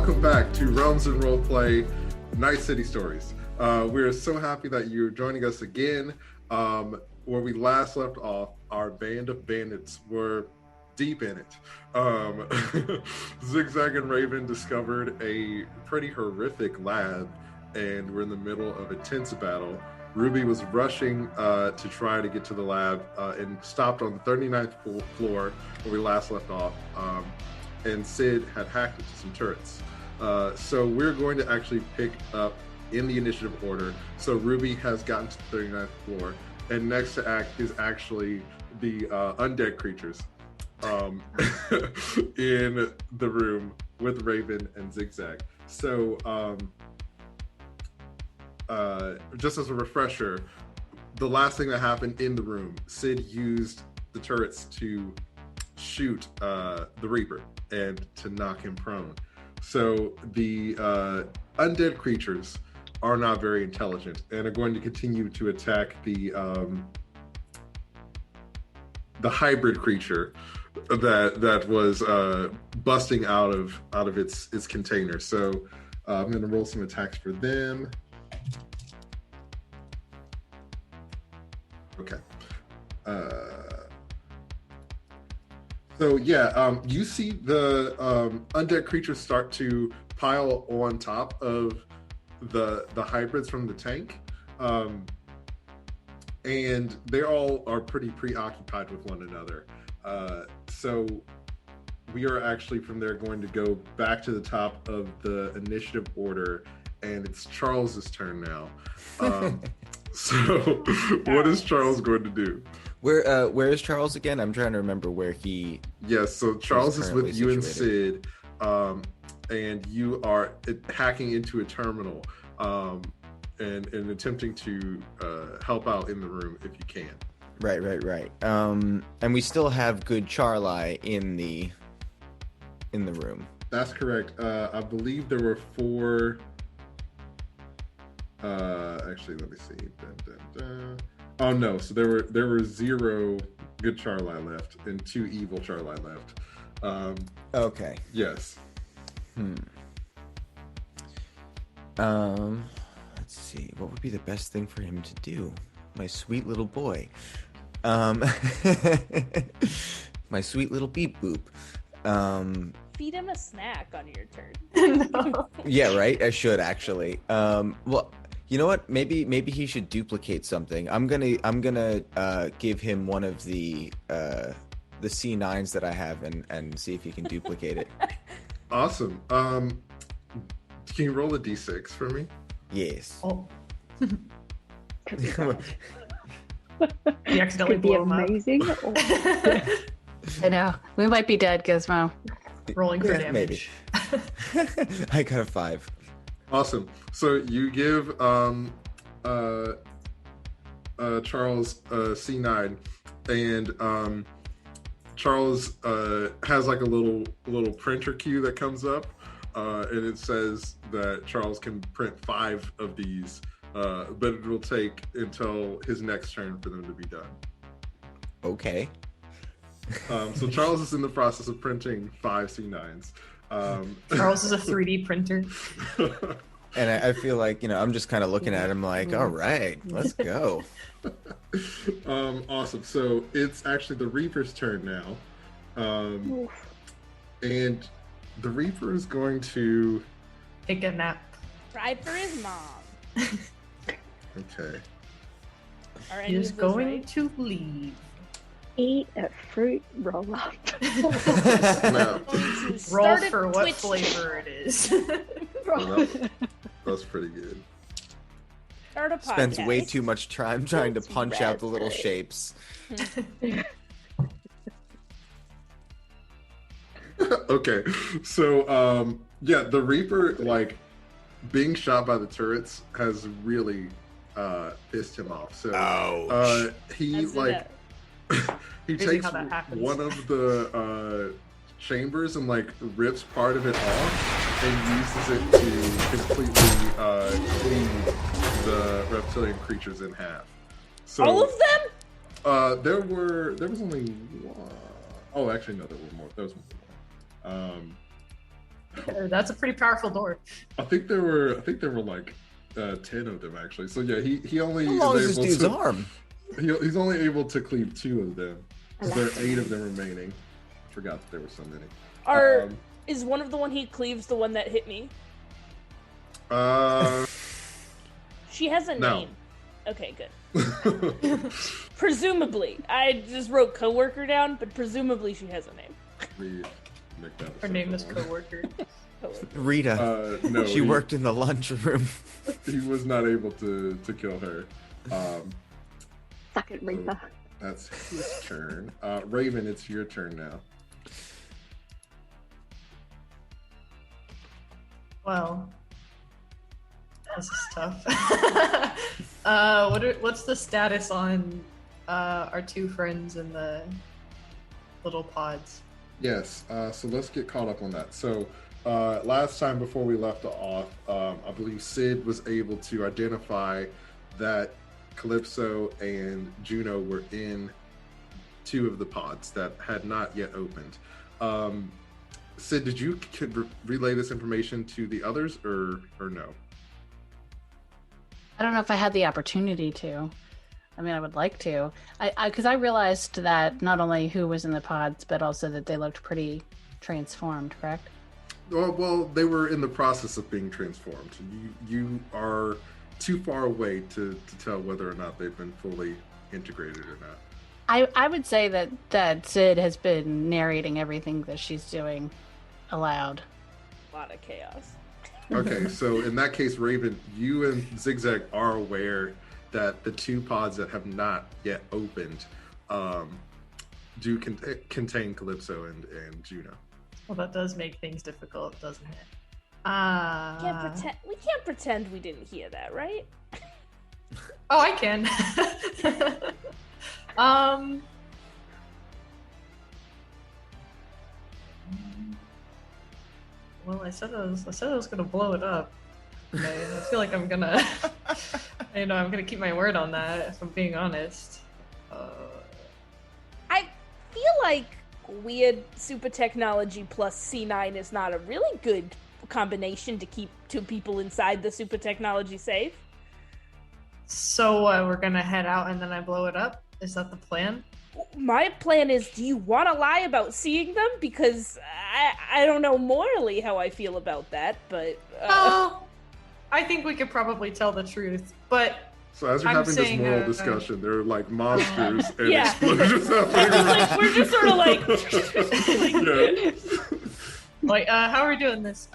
welcome back to Realms and Roleplay Night City Stories. We're so happy that you're joining us again. Where we last left off, our band of bandits were deep in it. Zigzag and Raven discovered a pretty horrific lab, and we're in the middle of a tense battle. Ruby was rushing to try to get to the lab and stopped on the 39th floor where we last left off. And Sid had hacked into some turrets. So we're going to actually pick up in the initiative order. So Ruby has gotten to the 39th floor, and next to act is actually the undead creatures in the room with Raven and Zigzag. So just as a refresher, the last thing that happened in the room, Sid used the turrets to shoot the Reaper and to knock him prone. So the undead creatures are not very intelligent and are going to continue to attack the hybrid creature that was busting out of its container. So I'm going to roll some attacks for them. Okay. So yeah, you see the undead creatures start to pile on top of the hybrids from the tank, and they all are pretty preoccupied with one another. So we are actually from there going to go back to the top of the initiative order, and it's Charles's turn now. So what is Charles going to do? Where is Charles again? I'm trying to remember where he... Yes, so Charles is with you and Sid, and you are hacking into a terminal and attempting to help out in the room if you can. Right. And we still have good Charli in the room. That's correct. I believe there were 4... actually, let me see. Oh no! So there were 0 good Charli left and 2 evil Charli left. Okay. Yes. Let's see. What would be the best thing for him to do? My sweet little boy. My sweet little beep boop. Feed him a snack on your turn. No. Yeah, right. I should actually. Well. You know what? Maybe he should duplicate something. I'm gonna give him one of the C9s that I have and see if he can duplicate it. Awesome. Can you roll a d6 for me? Yes. Oh. You accidentally blow him up. Amazing. I know. We might be dead, Gizmo. Rolling for damage. Maybe. I got a 5. Awesome. So you give Charles a C9, and Charles has like a little printer queue that comes up, and it says that Charles can print 5 of these, but it will take until his next turn for them to be done. Okay. So Charles is in the process of printing 5 C9s. Charles is a 3D printer. And I feel like, I'm just kind of looking at him like, all right, let's go. Awesome. So it's actually the Reaper's turn now. And the Reaper is going to... Take a nap. Cry for his mom. Okay. He's going to leave. Eat a fruit roll up. No. Roll for what flavor it is. Well, that's pretty good. Start a podcast. Spends way too much time trying to punch out the little shapes. Okay. So, yeah, the Reaper, like, being shot by the turrets has really pissed him off. So, he, like... he takes one of the chambers and like rips part of it off and uses it to completely cleave the reptilian creatures in half. So all of them? There was only one. Oh, actually no, there were more. There was more. That's a pretty powerful door. I think there were like 10 of them actually. So yeah, he only How long is is this able dude's to. arm? He's only able to cleave 2 of them. So there are 8 of them remaining. Forgot that there were so many. Is one of the one he cleaves the one that hit me? She has a name. Okay, good. Presumably. I just wrote coworker down, but presumably she has a name. Her name is coworker. Rita. No, she worked in the lunchroom. He was not able to kill her. Suck it, Rita. That's his turn. Raven, it's your turn now. Well, this is tough. What's the status on our 2 friends in the little pods? Yes, so let's get caught up on that. So last time before we left off, I believe Sid was able to identify that Calypso and Juno were in 2 of the pods that had not yet opened. Sid, did you relay this information to the others or no? I don't know if I had the opportunity to. I mean, I would like to. Because I realized that not only who was in the pods, but also that they looked pretty transformed, correct? Well, they were in the process of being transformed. You are too far away to tell whether or not they've been fully integrated or not. I would say that Sid has been narrating everything that she's doing aloud. A lot of chaos. Okay, so in that case, Raven, you and Zigzag are aware that the 2 pods that have not yet opened do contain Calypso and Juno. Well, that does make things difficult, doesn't it? We can't pretend we didn't hear that, right? Oh, I can. Well, I said I was gonna blow it up. Okay, I feel like I'm gonna, I'm gonna keep my word on that. If I'm being honest. I feel like weird super technology plus C9 is not a really good combination to keep 2 people inside the super technology safe. So we're gonna head out and then I blow it up? Is that the plan? My plan is, do you want to lie about seeing them? Because I don't know morally how I feel about that, but... Oh, I think we could probably tell the truth, but... So as you're having this moral discussion, there are like monsters and explosions happening. Like, we're just sort of like... Like, how are we doing this?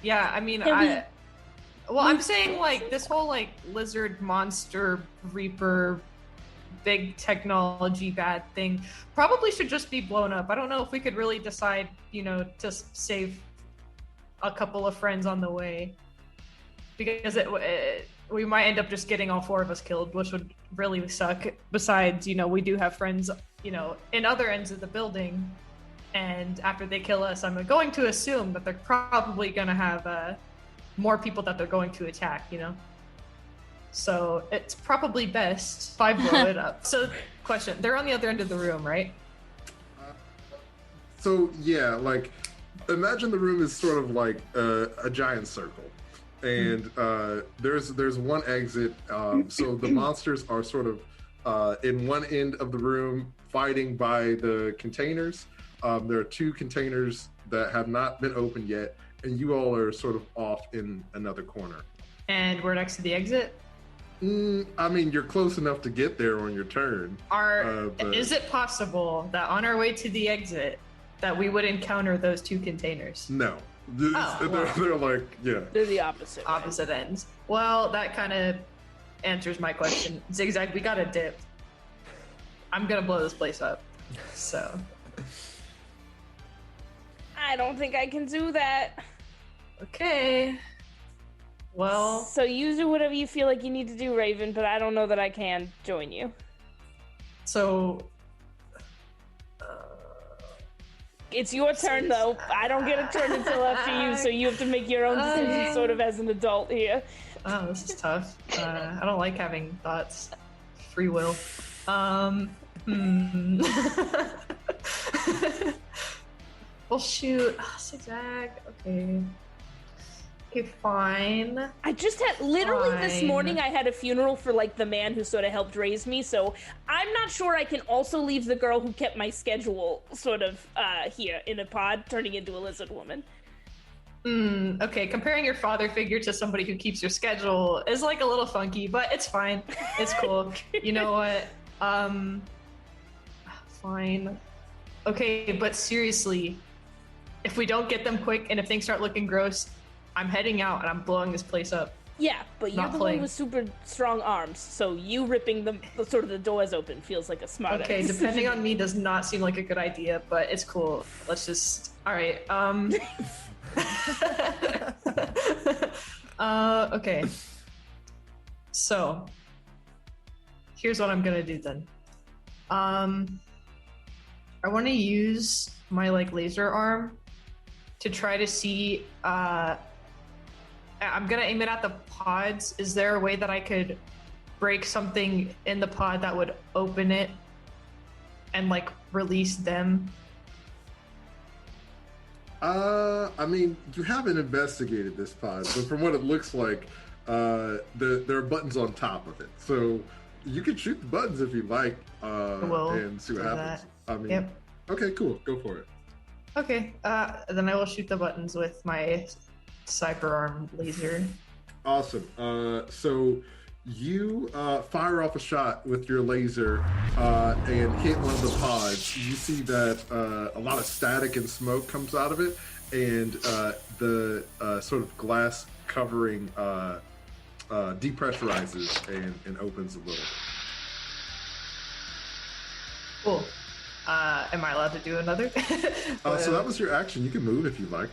Yeah, I mean, I'm saying, like, this whole, like, lizard, monster, reaper, big technology bad thing probably should just be blown up. I don't know if we could really decide, to save a couple of friends on the way. Because we might end up just getting all 4 of us killed, which would really suck. Besides, we do have friends, in other ends of the building. And after they kill us, I'm going to assume that they're probably going to have more people that they're going to attack, So it's probably best if I blow it up. So, question, they're on the other end of the room, right? So, yeah, like, imagine the room is sort of like a giant circle. And there's one exit. So the monsters are sort of in one end of the room fighting by the containers. There are 2 containers that have not been opened yet. And you all are sort of off in another corner. And we're next to the exit? I mean, you're close enough to get there on your turn. Is it possible that on our way to the exit that we would encounter those 2 containers? No. They're like, yeah. They're the opposite. Opposite ends. Well, that kind of answers my question. Zigzag, we got a dip. I'm going to blow this place up. So. I don't think I can do that. Okay. Well. So you do whatever you feel like you need to do, Raven, but I don't know that I can join you. So. It's your turn, though. I don't get a turn until after you, so you have to make your own decision sort of as an adult here. Oh, this is tough. I don't like having thoughts. Free will. Well, shoot. Zigzag. Okay. Okay, fine. I just had literally this morning I had a funeral for like the man who sort of helped raise me, so I'm not sure I can also leave the girl who kept my schedule sort of here in a pod turning into a lizard woman. Okay, comparing your father figure to somebody who keeps your schedule is like a little funky, but it's fine. It's cool. You know what? Fine. Okay, but seriously, if we don't get them quick and if things start looking gross, I'm heading out and I'm blowing this place up. Yeah, but you're the one with super strong arms, so you ripping the sort of the doors open feels like a smart Okay, depending on me does not seem like a good idea, but it's cool. Let's just... Alright, okay. So, here's what I'm gonna do then. I want to use my like laser arm to try to see. I'm gonna aim it at the pods. Is there a way that I could break something in the pod that would open it and like release them? I mean, you haven't investigated this pod, but from what it looks like, there are buttons on top of it. So you can shoot the buttons if you like, and see what happens. I mean, yep. Okay, cool. Go for it. Okay, then I will shoot the buttons with my cyber arm laser. Awesome. So you fire off a shot with your laser and hit one of the pods. You see that a lot of static and smoke comes out of it, and the sort of glass covering depressurizes and opens a little. Cool. Am I allowed to do another? So that was your action. You can move if you like.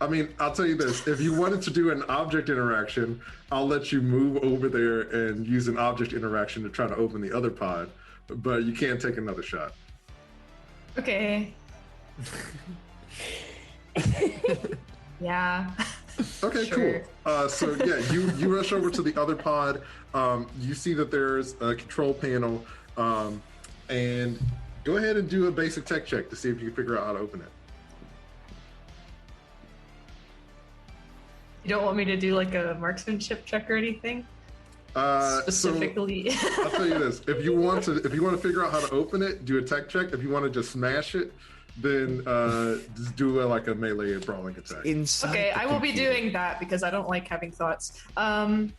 I mean, I'll tell you this. If you wanted to do an object interaction, I'll let you move over there and use an object interaction to try to open the other pod, but you can't take another shot. Okay. Yeah. Okay, sure. Cool. So yeah, you rush over to the other pod. You see that there's a control panel, and go ahead and do a basic tech check to see if you can figure out how to open it. You don't want me to do like a marksmanship check or anything? Specifically. So, I'll tell you this: if you want to figure out how to open it, do a tech check. If you want to just smash it, then just do a melee and brawling attack. Okay, I will be doing that because I don't like having thoughts. I'm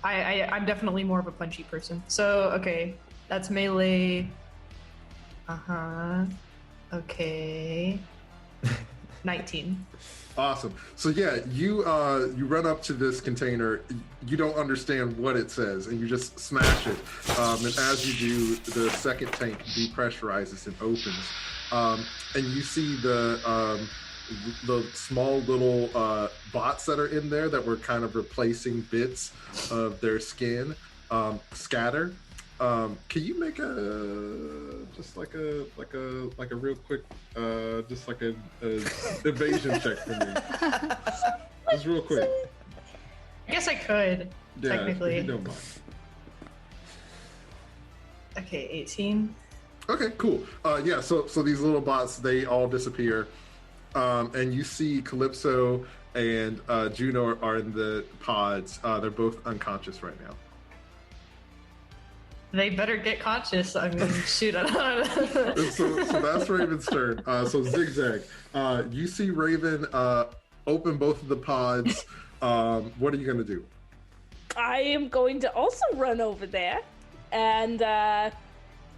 definitely more of a punchy person. So okay, that's melee. Okay. 19. Awesome. So yeah, you run up to this container. You don't understand what it says, and you just smash it. And as you do, the second tank depressurizes and opens. And you see the small little bots that are in there that were kind of replacing bits of their skin scatter. Can you make a real quick just like a evasion check for me? Just real quick. I guess I could, technically. If you don't mind. Okay, 18. Okay, cool. Yeah, so these little bots, they all disappear. And you see Calypso and Juno are in the pods. They're both unconscious right now. They better get conscious. I mean, shoot, I don't know. So that's Raven's turn. So Zigzag, you see Raven open both of the pods. What are you going to do? I am going to also run over there and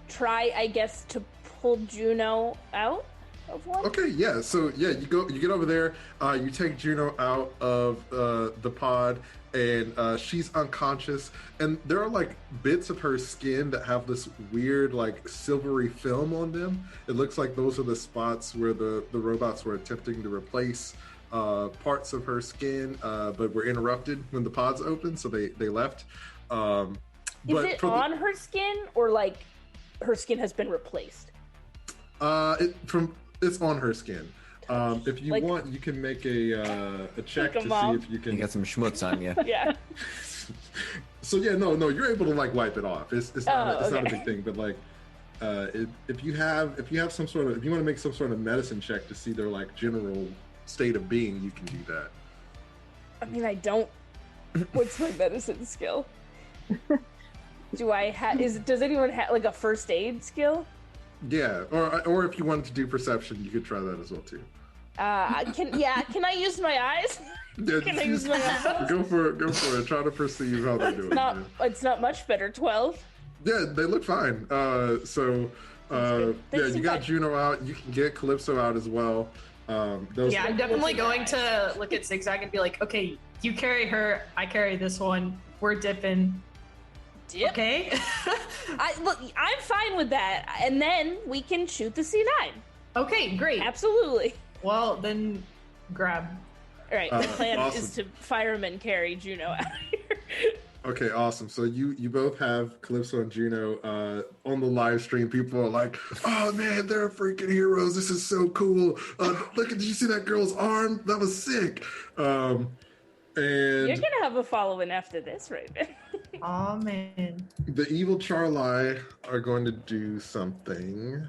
try, I guess, to pull Juno out of one. Okay, yeah. So yeah, you get over there. You take Juno out of the pod, and she's unconscious. And there are like bits of her skin that have this weird like silvery film on them. It looks like those are the spots where the robots were attempting to replace parts of her skin, but were interrupted when the pods opened, so they left. Is it on her skin, or like her skin has been replaced? It's on her skin. If you want, you can make a check to see if you can. You got some schmutz on you. Yeah. So yeah, no, you're able to like wipe it off. It's not a big thing, but like if you have some sort of, if you want to make some sort of medicine check to see their like general state of being, you can do that. I mean, I don't. What's my medicine skill? Do I have? Does anyone have like a first aid skill? Yeah, or if you wanted to do perception, you could try that as well too. Can I use my eyes? Yeah, can I use my eyes? Go for it. Try to perceive how they're doing. It's not much better. 12. Yeah, they look fine. You got Juno out. You can get Calypso out as well. I'm definitely going to look at Zigzag and be like, okay, you carry her, I carry this one. We're dipping. Dip? Okay. I'm fine with that. And then we can shoot the C9. Okay, great. Absolutely. Well, then grab. All right, the plan is to fireman carry Juno out of here. Okay, awesome. So you both have Calypso and Juno on the live stream. People are like, "Oh man, they're freaking heroes! This is so cool! Did you see that girl's arm? That was sick!" And you're gonna have a follow-in after this, Raven. Oh man. The evil Charli are going to do something.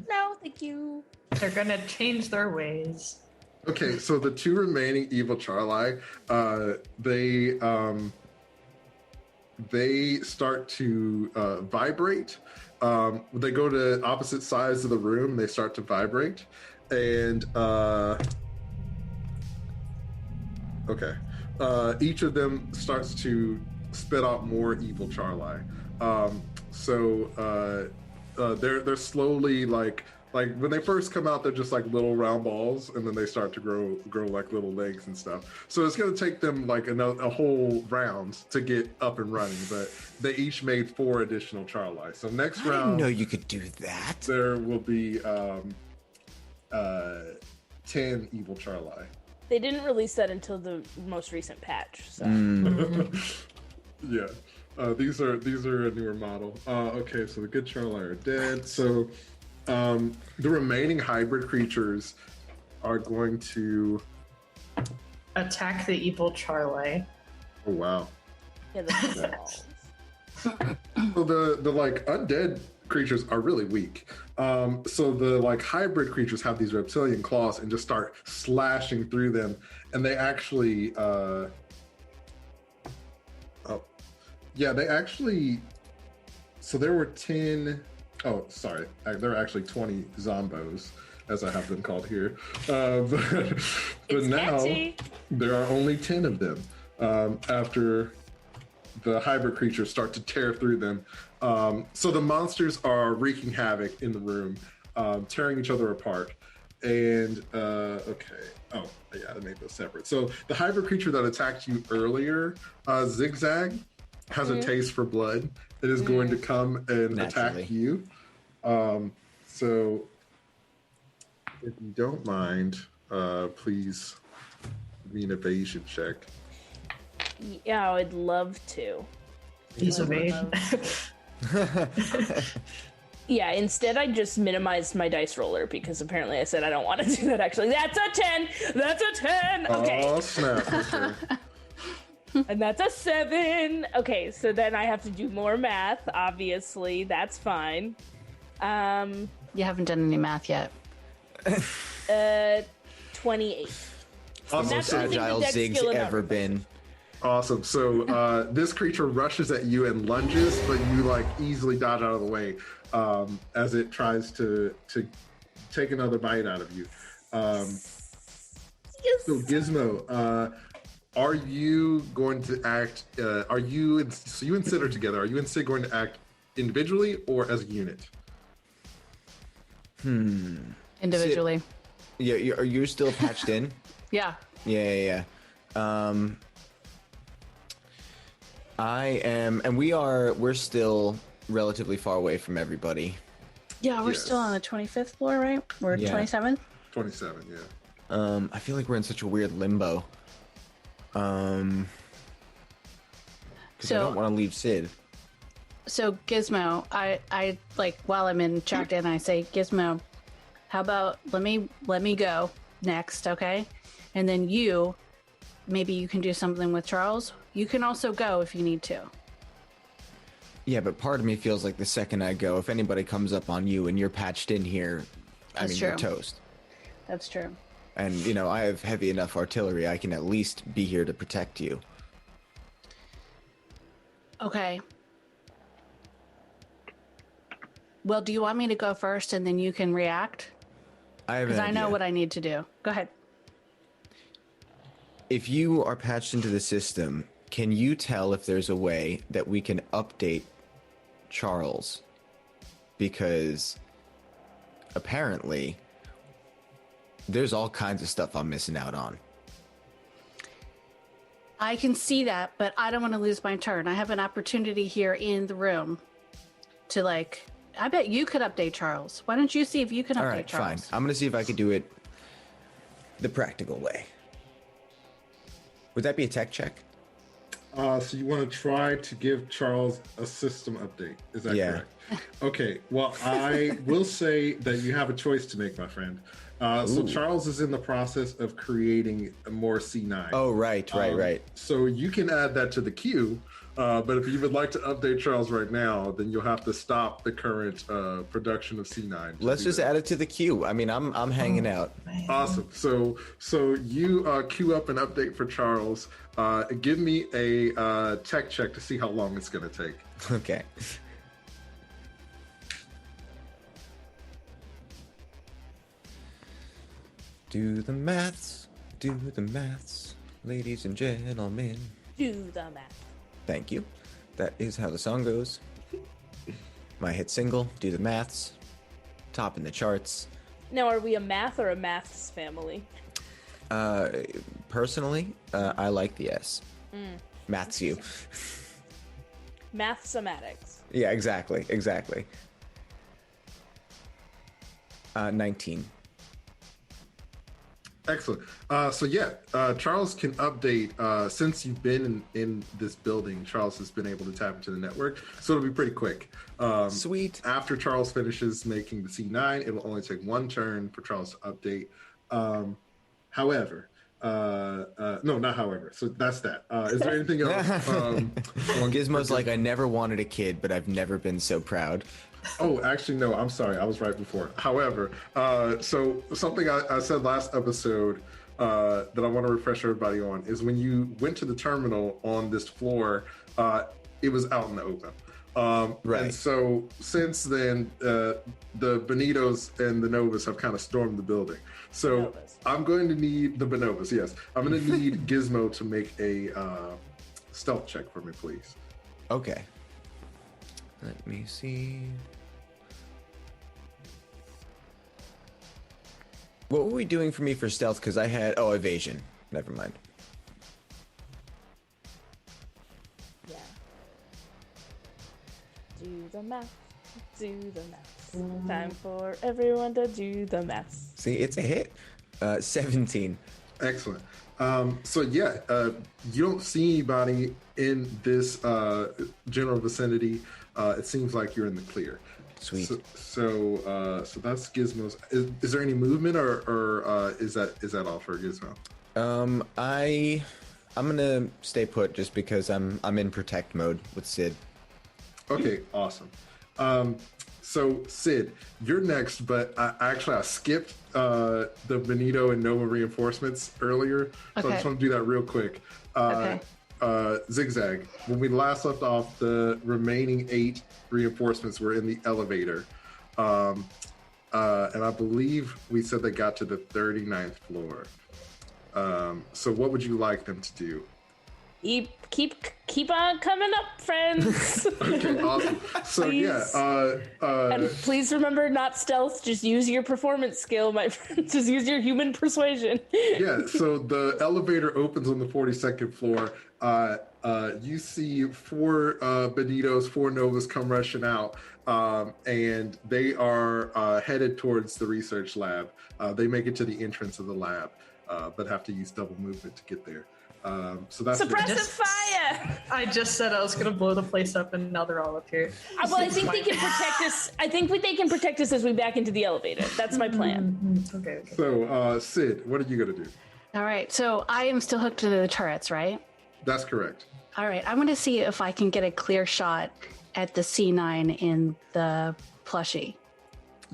No, thank you. They're gonna change their ways. Okay, so the two remaining evil Charli, they start to vibrate. They go to opposite sides of the room. They start to vibrate, and each of them starts to spit out more evil Charli. They're slowly like when they first come out, they're just like little round balls, and then they start to grow like little legs and stuff. So it's going to take them like a whole round to get up and running, but they each made 4 additional Charli. So next round, I didn't know you could do that. There will be 10 evil Charli. They didn't release that until the most recent patch. So. Yeah. These are a newer model. Okay, so the good Charli are dead. So the remaining hybrid creatures are going to attack the evil Charli. Oh wow. Yeah, so the like undead creatures are really weak. So the like hybrid creatures have these reptilian claws and just start slashing through them, and they actually so there were 10. Oh, sorry. There are actually 20 zombos, as I have them called here. But now catchy. There are only 10 of them after the hybrid creatures start to tear through them. So the monsters are wreaking havoc in the room, tearing each other apart. And, they made those separate. So the hybrid creature that attacked you earlier, Zigzag, has a taste for blood. It is going to come and attack you. So if you don't mind, please give me an evasion check. Yeah, I would love to. Please evade. Yeah, instead I just minimized my dice roller because apparently I said I don't want to do that actually. That's a 10! That's a 10! Okay. Oh, snap. Okay. And that's a 7. Okay, so then I have to do more math, obviously. That's fine. You haven't done any math yet. 28. Awesome. Most agile Zig's ever been. Awesome. So this creature rushes at you and lunges, but you like easily dodge out of the way as it tries to take another bite out of you. Yes. So Gizmo, are you going to act? So you and Sid are together. Are you and Sid going to act individually or as a unit? Individually. Sid, yeah, are you still patched in? Yeah. Yeah. I am, and we're still relatively far away from everybody. Yeah, we're still on the 25th floor, right? We're 27th? 27, yeah. I feel like we're in such a weird limbo. Because I don't want to leave Sid. So Gizmo, I like while I'm in checked in, I say, Gizmo, how about let me go next, okay? And then maybe you can do something with Charles. You can also go if you need to. Yeah, but part of me feels like the second I go, if anybody comes up on you and you're patched in here, you're toast. That's true. And, I have heavy enough artillery. I can at least be here to protect you. Okay. Well, do you want me to go first and then you can react? Because I know what I need to do. Go ahead. If you are patched into the system, can you tell if there's a way that we can update Charles? Because apparently there's all kinds of stuff I'm missing out on. I can see that, but I don't want to lose my turn. I have an opportunity here in the room to I bet you could update Charles. Why don't you see if you can update Charles? All right, fine. I'm going to see if I could do it the practical way. Would that be a tech check? So you want to try to give Charles a system update. Is that correct? Okay. Well, I will say that you have a choice to make, my friend. So Charles is in the process of creating more C9. Oh, right. So you can add that to the queue. But if you would like to update Charles right now, then you'll have to stop the current production of C9. Let's just add it to the queue. I mean, I'm hanging out. Man. Awesome. So you queue up an update for Charles. Give me a tech check to see how long it's going to take. Okay. Do the maths, ladies and gentlemen. Do the math. Thank you. That is how the song goes. My hit single, Do the Maths, top in the charts. Now, are we a math or a maths family? Personally, I like the S. Maths you. Mathematics. Yeah, exactly. 19. Excellent. Charles can update. Since you've been in this building, Charles has been able to tap into the network, so it'll be pretty quick. Sweet. After Charles finishes making the C9, it will only take one turn for Charles to update. Not however. So that's that. Is there anything else? Gizmo's like, I never wanted a kid, but I've never been so proud. Oh, actually, no, I'm sorry. I was right before. However, so something I said last episode that I want to refresh everybody on is when you went to the terminal on this floor, it was out in the open. Right. And so since then, the Benitos and the Novas have kind of stormed the building. So I'm going to need the Benovas, yes. I'm going to need Gizmo to make a stealth check for me, please. Okay. Let me see. What were we doing for me for stealth? Because I had... Oh, evasion. Never mind. Yeah. Do the math. Time for everyone to do the math. See, it's a hit. 17. Excellent. You don't see anybody in this general vicinity. It seems like you're in the clear. Sweet. So that's Gizmo's. Is there any movement, or is that all for Gizmo? I'm gonna stay put just because I'm in protect mode with Sid. Okay, awesome. So Sid, you're next, but I skipped the Benito and Nova reinforcements earlier, so I just want to do that real quick. Zigzag. When we last left off, the remaining 8 reinforcements were in the elevator, and I believe we said they got to the 39th floor. So what would you like them to do? Keep on coming up, friends. Okay, awesome. So and please remember, not stealth. Just use your performance skill, my friend. Just use your human persuasion. Yeah. So the elevator opens on the 42nd floor. You see 4 Benitos, 4 Novas come rushing out, and they are headed towards the research lab. They make it to the entrance of the lab, but have to use double movement to get there. So that's suppressive fire. I just said I was going to blow the place up, and now they're all up here. Well, I think they can protect us. I think they can protect us as we back into the elevator. That's my plan. Okay. So, Sid, what are you going to do? All right. So I am still hooked to the turrets, right? That's correct. All right. I'm going to see if I can get a clear shot at the C9 in the plushie?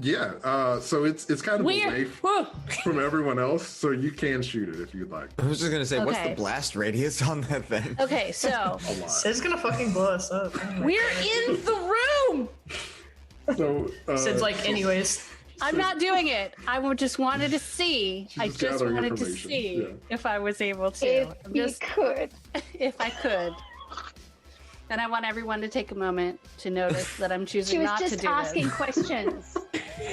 Yeah, so it's kind of away from everyone else, so you can shoot it if you'd like. I was just gonna say, what's Okay. the blast radius on that thing? Okay, so A lot. Sid's gonna fucking blow us up. Oh my We're God. in the room. So Sid's like, anyways. I'm not doing it. Just wanted to see. She's I just just gathering wanted to information. see Yeah. if I was able to. If I'm you just could. if I could. And I want everyone to take a moment to notice that I'm She choosing was not to just do asking this. questions.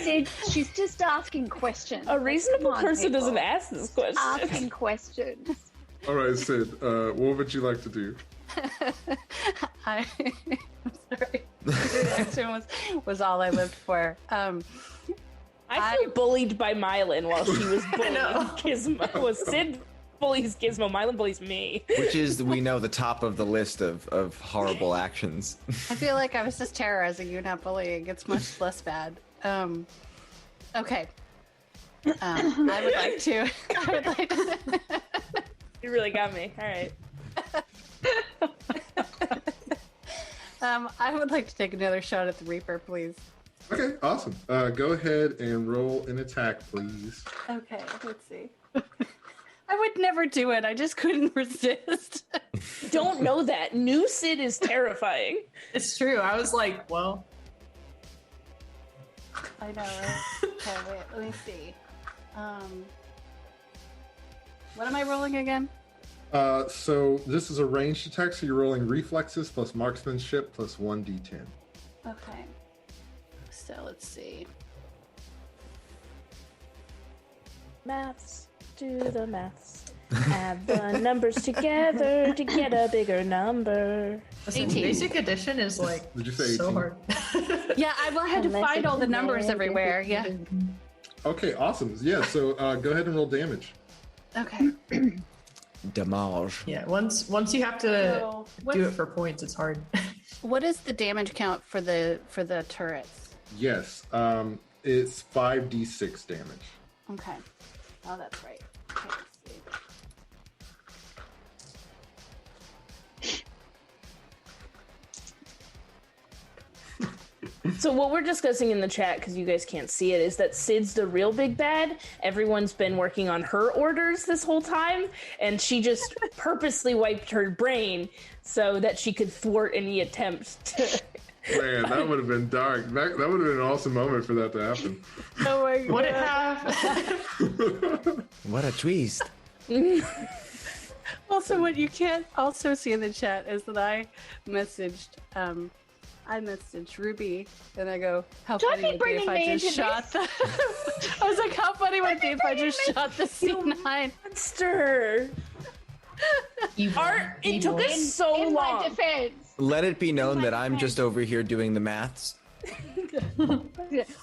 Sid, she's just asking questions. A reasonable Come on, person people. doesn't ask this question. Asking questions. all right, Sid, what would you like to do? I'm sorry. The reaction was all I lived for. I feel bullied by Mylan while she was bullying know. Gizmo. Was Sid bullies Gizmo, Mylan bullies me. Which is, we know, the top of the list of horrible actions. I feel like I was just terrorizing you, not bullying. It's much less bad. Okay. I would like to. You really got me. All right. I would like to take another shot at the Reaper, please. Okay, awesome. Go ahead and roll an attack, please. Okay, let's see. I would never do it. I just couldn't resist. Don't know that. New Sid is terrifying. It's true. I was like, well, I know, right? Okay, wait, let me see. What am I rolling again? So this is a ranged attack, so you're rolling reflexes plus marksmanship plus 1d10. Okay. So let's see. Maths. Do the maths. Add the numbers together to get a bigger number. listen, 18. basic addition is like Did you say so 18? hard. Yeah, I had to Unless find it's all the a numbers negative. everywhere. Yeah. Okay, awesome. Yeah, so go ahead and roll damage. Okay. Damage. Yeah, once you have to So, do it for points, it's hard. what is the damage count for the turrets? Yes, it's 5d6 damage. Okay. Oh, that's right. Okay, let's see. So what we're discussing in the chat, because you guys can't see it, is that Sid's the real big bad. Everyone's been working on her orders this whole time, and she just purposely wiped her brain so that she could thwart any attempts to... Man, that would have been dark. That would have been an awesome moment for that to happen. Oh my god. Would it have? What a twist. Also, what you can't also see in the chat is that I messaged Ruby, and I go, "How Don't funny be would it be if bringing I me just into shot the?" I was like, "How funny would it be if I just shot the C9?" Monster! It took us so in my long. defense, Let it be known my that I'm defense. just over here doing the maths.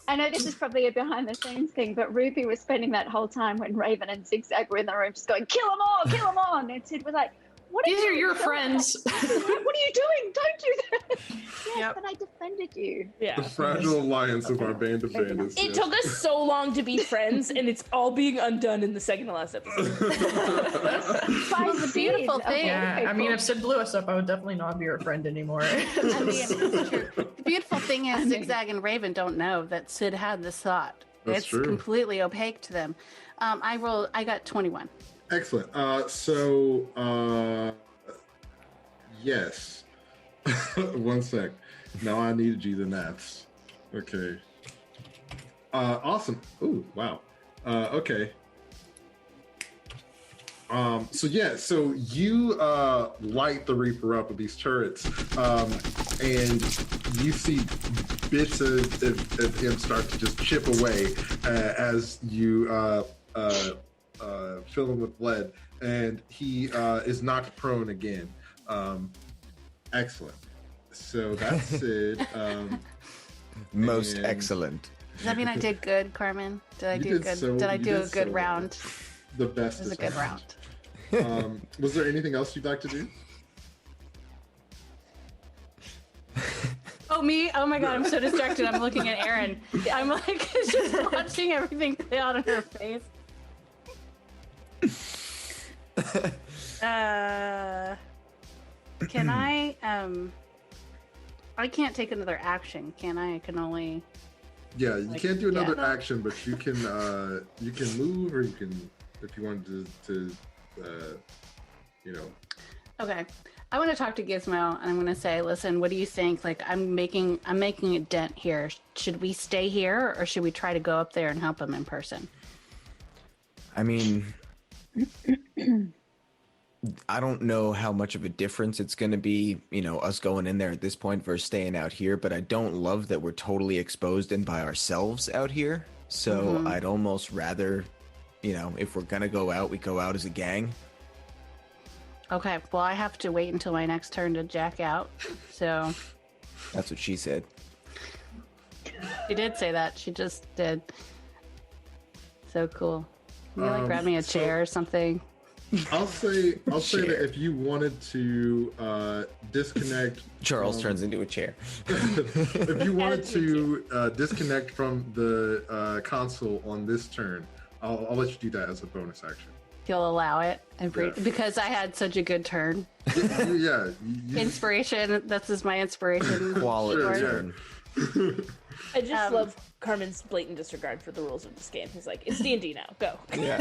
I know this is probably a behind the scenes thing, but Ruby was spending that whole time when Raven and Zigzag were in the room just going, kill them all, kill them all. And Sid was like, what These are you your doing? friends. What are you doing? Don't do that. Yes, Yep. but I defended you. Yeah. The fragile alliance of our band of bandits. It took us so long to be friends, and it's all being undone in the second to last episode. By the beautiful Sid. thing- Yeah, Okay, I mean, cool. if Sid blew us up, I would definitely not be your friend anymore. I mean, it's true. The beautiful thing is, Zigzag and Raven don't know that Sid had this thought. That's It's true. completely opaque to them. I got 21. Excellent. Yes. 1 sec. Now I need to do the maths. Okay. Awesome. Ooh, wow. Okay. So you light the Reaper up with these turrets, and you see bits of him start to just chip away as you fill him with lead, and he is knocked prone again. Excellent. So that's Sid. Most And- excellent. Does that mean I did good, Carmen? Did I You do did good? so- did I you do did a good so well. round? The best. It was a good round. Was there anything else you'd like to do? Oh, me? Oh my god, I'm so distracted. I'm looking at Erin. I'm like just watching everything play out on her face. Can I I can't take another action, can I? I can only. Yeah, you can't do another action, but you can move, or you can, if you wanted to Okay, I want to talk to Gizmo, and I'm going to say, listen, what do you think? Like, I'm making a dent here. Should we stay here, or should we try to go up there and help him in person? I mean, I don't know how much of a difference it's going to be, us going in there at this point versus staying out here, but I don't love that we're totally exposed and by ourselves out here. So I'd almost rather, if we're going to go out, we go out as a gang. Okay, well, I have to wait until my next turn to jack out, so... That's what she said. She did say that. She just did. So cool. Can you, grab me a chair or something? I'll say that if you wanted to disconnect... Charles turns into a chair. If you wanted to disconnect from the console on this turn, I'll let you do that as a bonus action. You'll allow it because I had such a good turn. Yeah. Inspiration. That's just my inspiration. Quality turn. I just love Carmen's blatant disregard for the rules of this game. He's like, it's D&D now. Go. Yeah.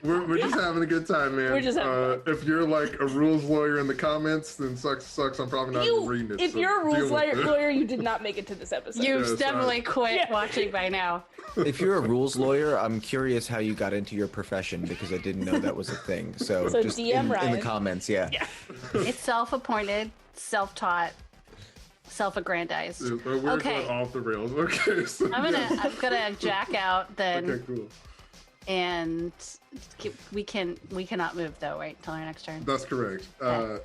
We're just having a good time, man. We're just having fun. If you're like a rules lawyer in the comments, then sucks. I'm probably not even reading it. If you're a rules lawyer, you did not make it to this episode. You've definitely quit watching by now. If you're a rules lawyer, I'm curious how you got into your profession because I didn't know that was a thing. So just DM in the comments, yeah. It's self-appointed, self-taught, self-aggrandized. We're going off the rails. Okay. So I'm gonna jack out then. Okay, cool. And we cannot move though, right? Until our next turn. That's correct.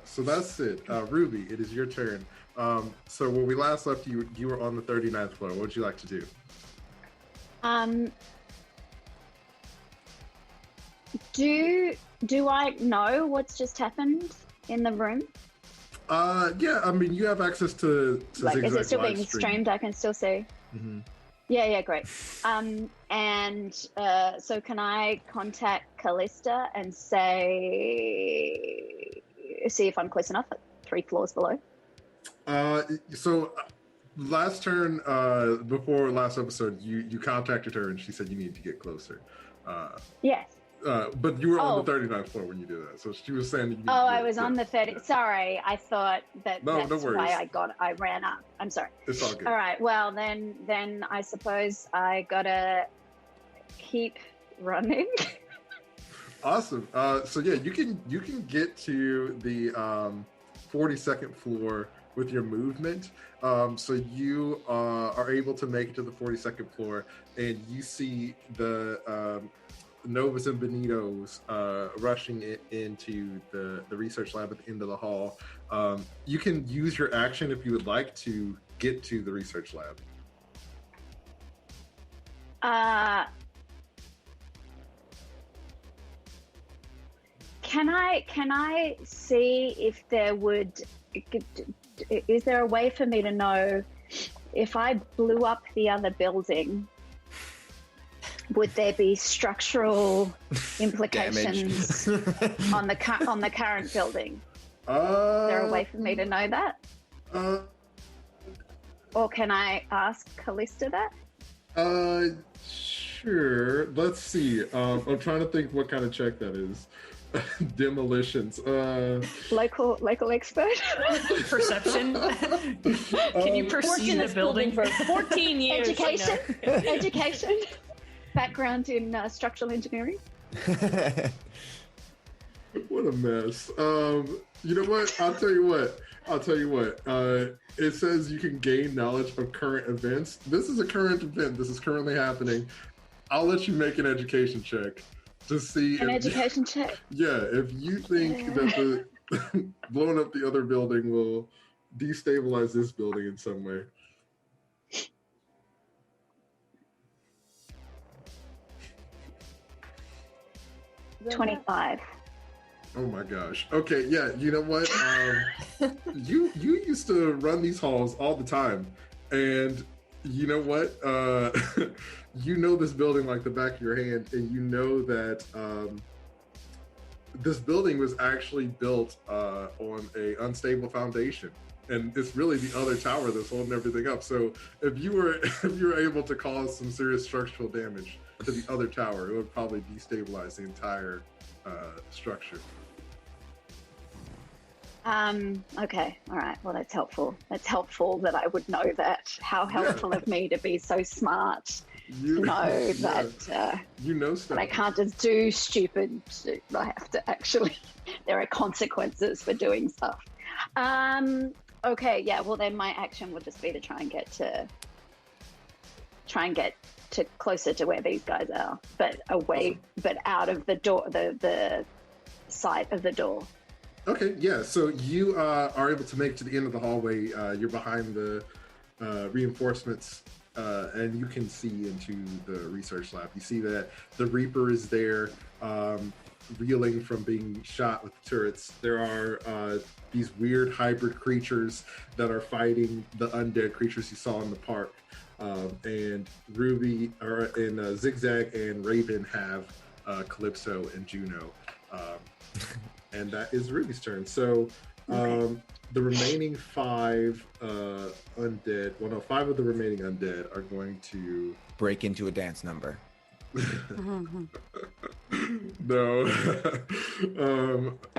So that's it. Ruby, it is your turn. So when we last left you, you were on the 39th floor. What would you like to do? Do I know what's just happened in the room? Yeah, I mean, you have access to like, Zigzag is it still being live stream. streamed? I can still see. Mm-hmm. Yeah, great. So can I contact Kalista and see if I'm close enough at 3 floors below? Last turn, before last episode, you contacted her and she said you need to get closer. Yes. But you were on the 39th floor when you did that, so she was saying that you I was on the 30. Sorry, I thought that's no why I ran up. I'm sorry. It's all good. All right, well, then I suppose I gotta keep running. Awesome. So yeah, you can get to the 42nd floor with your movement. So you are able to make it to the 42nd floor, and you see the Novus and Benito's rushing into the research lab at the end of the hall. You can use your action if you would like to get to the research lab. Can I see if is there a way for me to know if I blew up the other building, would there be structural implications on the current building? Is there a way for me to know that? Or can I ask Kalista that? Sure. Let's see. I'm trying to think what kind of check that is. Demolitions. Local expert. Perception. Can you perceive the building for 14 years? Education. Education. Background in structural engineering. What a mess. You know what? I'll tell you what. It says you can gain knowledge of current events. This is a current event. This is currently happening. I'll let you make an education check to see. An education check? Yeah, if you think that the blowing up the other building will destabilize this building in some way. $25. Oh my gosh. Okay, yeah, you know what? You used to run these halls all the time. And you know what? You know this building like the back of your hand, and you know that this building was actually built on an unstable foundation. and it's really the other tower that's holding everything up. So if you were able to cause some serious structural damage to the other tower, it would probably destabilize the entire structure. Okay. All right. Well, that's helpful. That's helpful that I would know that. How helpful of me to be so smart to know that. You know stuff. But I can't just do stupid. I have to actually. There are consequences for doing stuff. Okay. Yeah. Well, then my action would just be to try and get to closer to where these guys are, but away, but out of the door, the sight of the door. Okay, yeah. So you are able to make it to the end of the hallway. You're behind the reinforcements, and you can see into the research lab. You see that the Reaper is there, reeling from being shot with the turrets. There are these weird hybrid creatures that are fighting the undead creatures you saw in the park. And Zigzag and Raven have Calypso and Juno. And that is Ruby's turn. So the remaining 5 undead, well, no, 5 of the remaining undead are going to break into a dance number. No.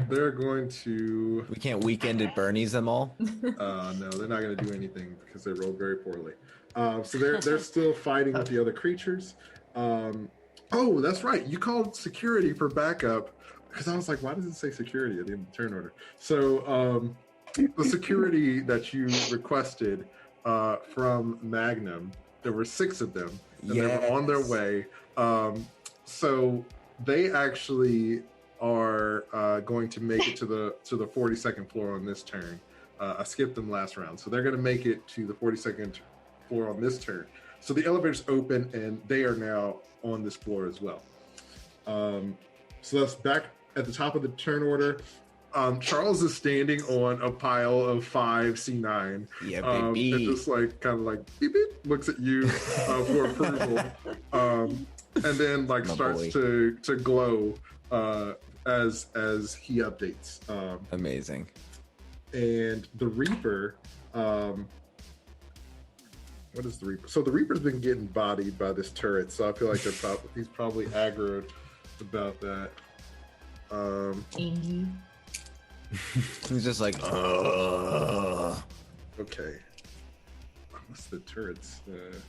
They're going to... We can't weekend at Bernie's them all? No, they're not going to do anything because they rolled very poorly. So they're still fighting with the other creatures. Oh, that's right. You called security for backup because I was like, why does it say security at the end of the turn order? So the security that you requested from Magnum, there were 6 of them, and they were on their way. So they actually are going to make it to the 42nd floor on this turn. I skipped them last round, so they're going to make it to the 42nd floor on this turn. So the elevator's open, and they are now on this floor as well. So that's back at the top of the turn order. Charles is standing on a pile of 5 C9. Yeah, baby. And just like kind of like beep, beep, looks at you for approval, and then like starts to glow as he updates. Amazing. And the Reaper. What is the Reaper? So the Reaper's been getting bodied by this turret, so I feel like he's probably aggroed about that. He's just like, ugh. Okay. What's the turrets?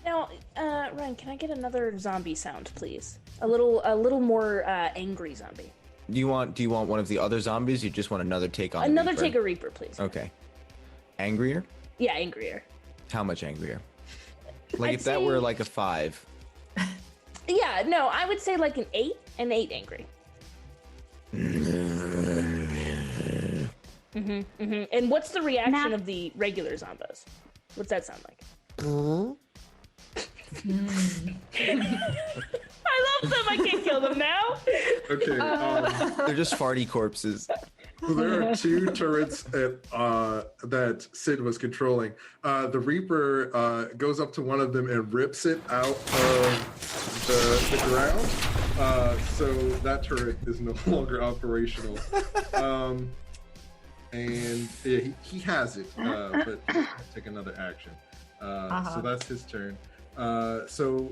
Now, Ryan, can I get another zombie sound, please? A little more angry zombie. Do you want one of the other zombies? You just want another take on another Reaper? Take a Reaper, please. Okay. Angrier? Yeah, angrier. How much angrier? Like I'd if that were like a 5. Yeah, no, I would say like an 8 angry. And what's the reaction of the regular zombos? What's that sound like? I love them. I can't kill them now. Okay. They're just farty corpses. So there are 2 turrets that Sid was controlling. The Reaper goes up to one of them and rips it out of the ground. So that turret is no longer operational. And he has it, but take another action. So that's his turn. So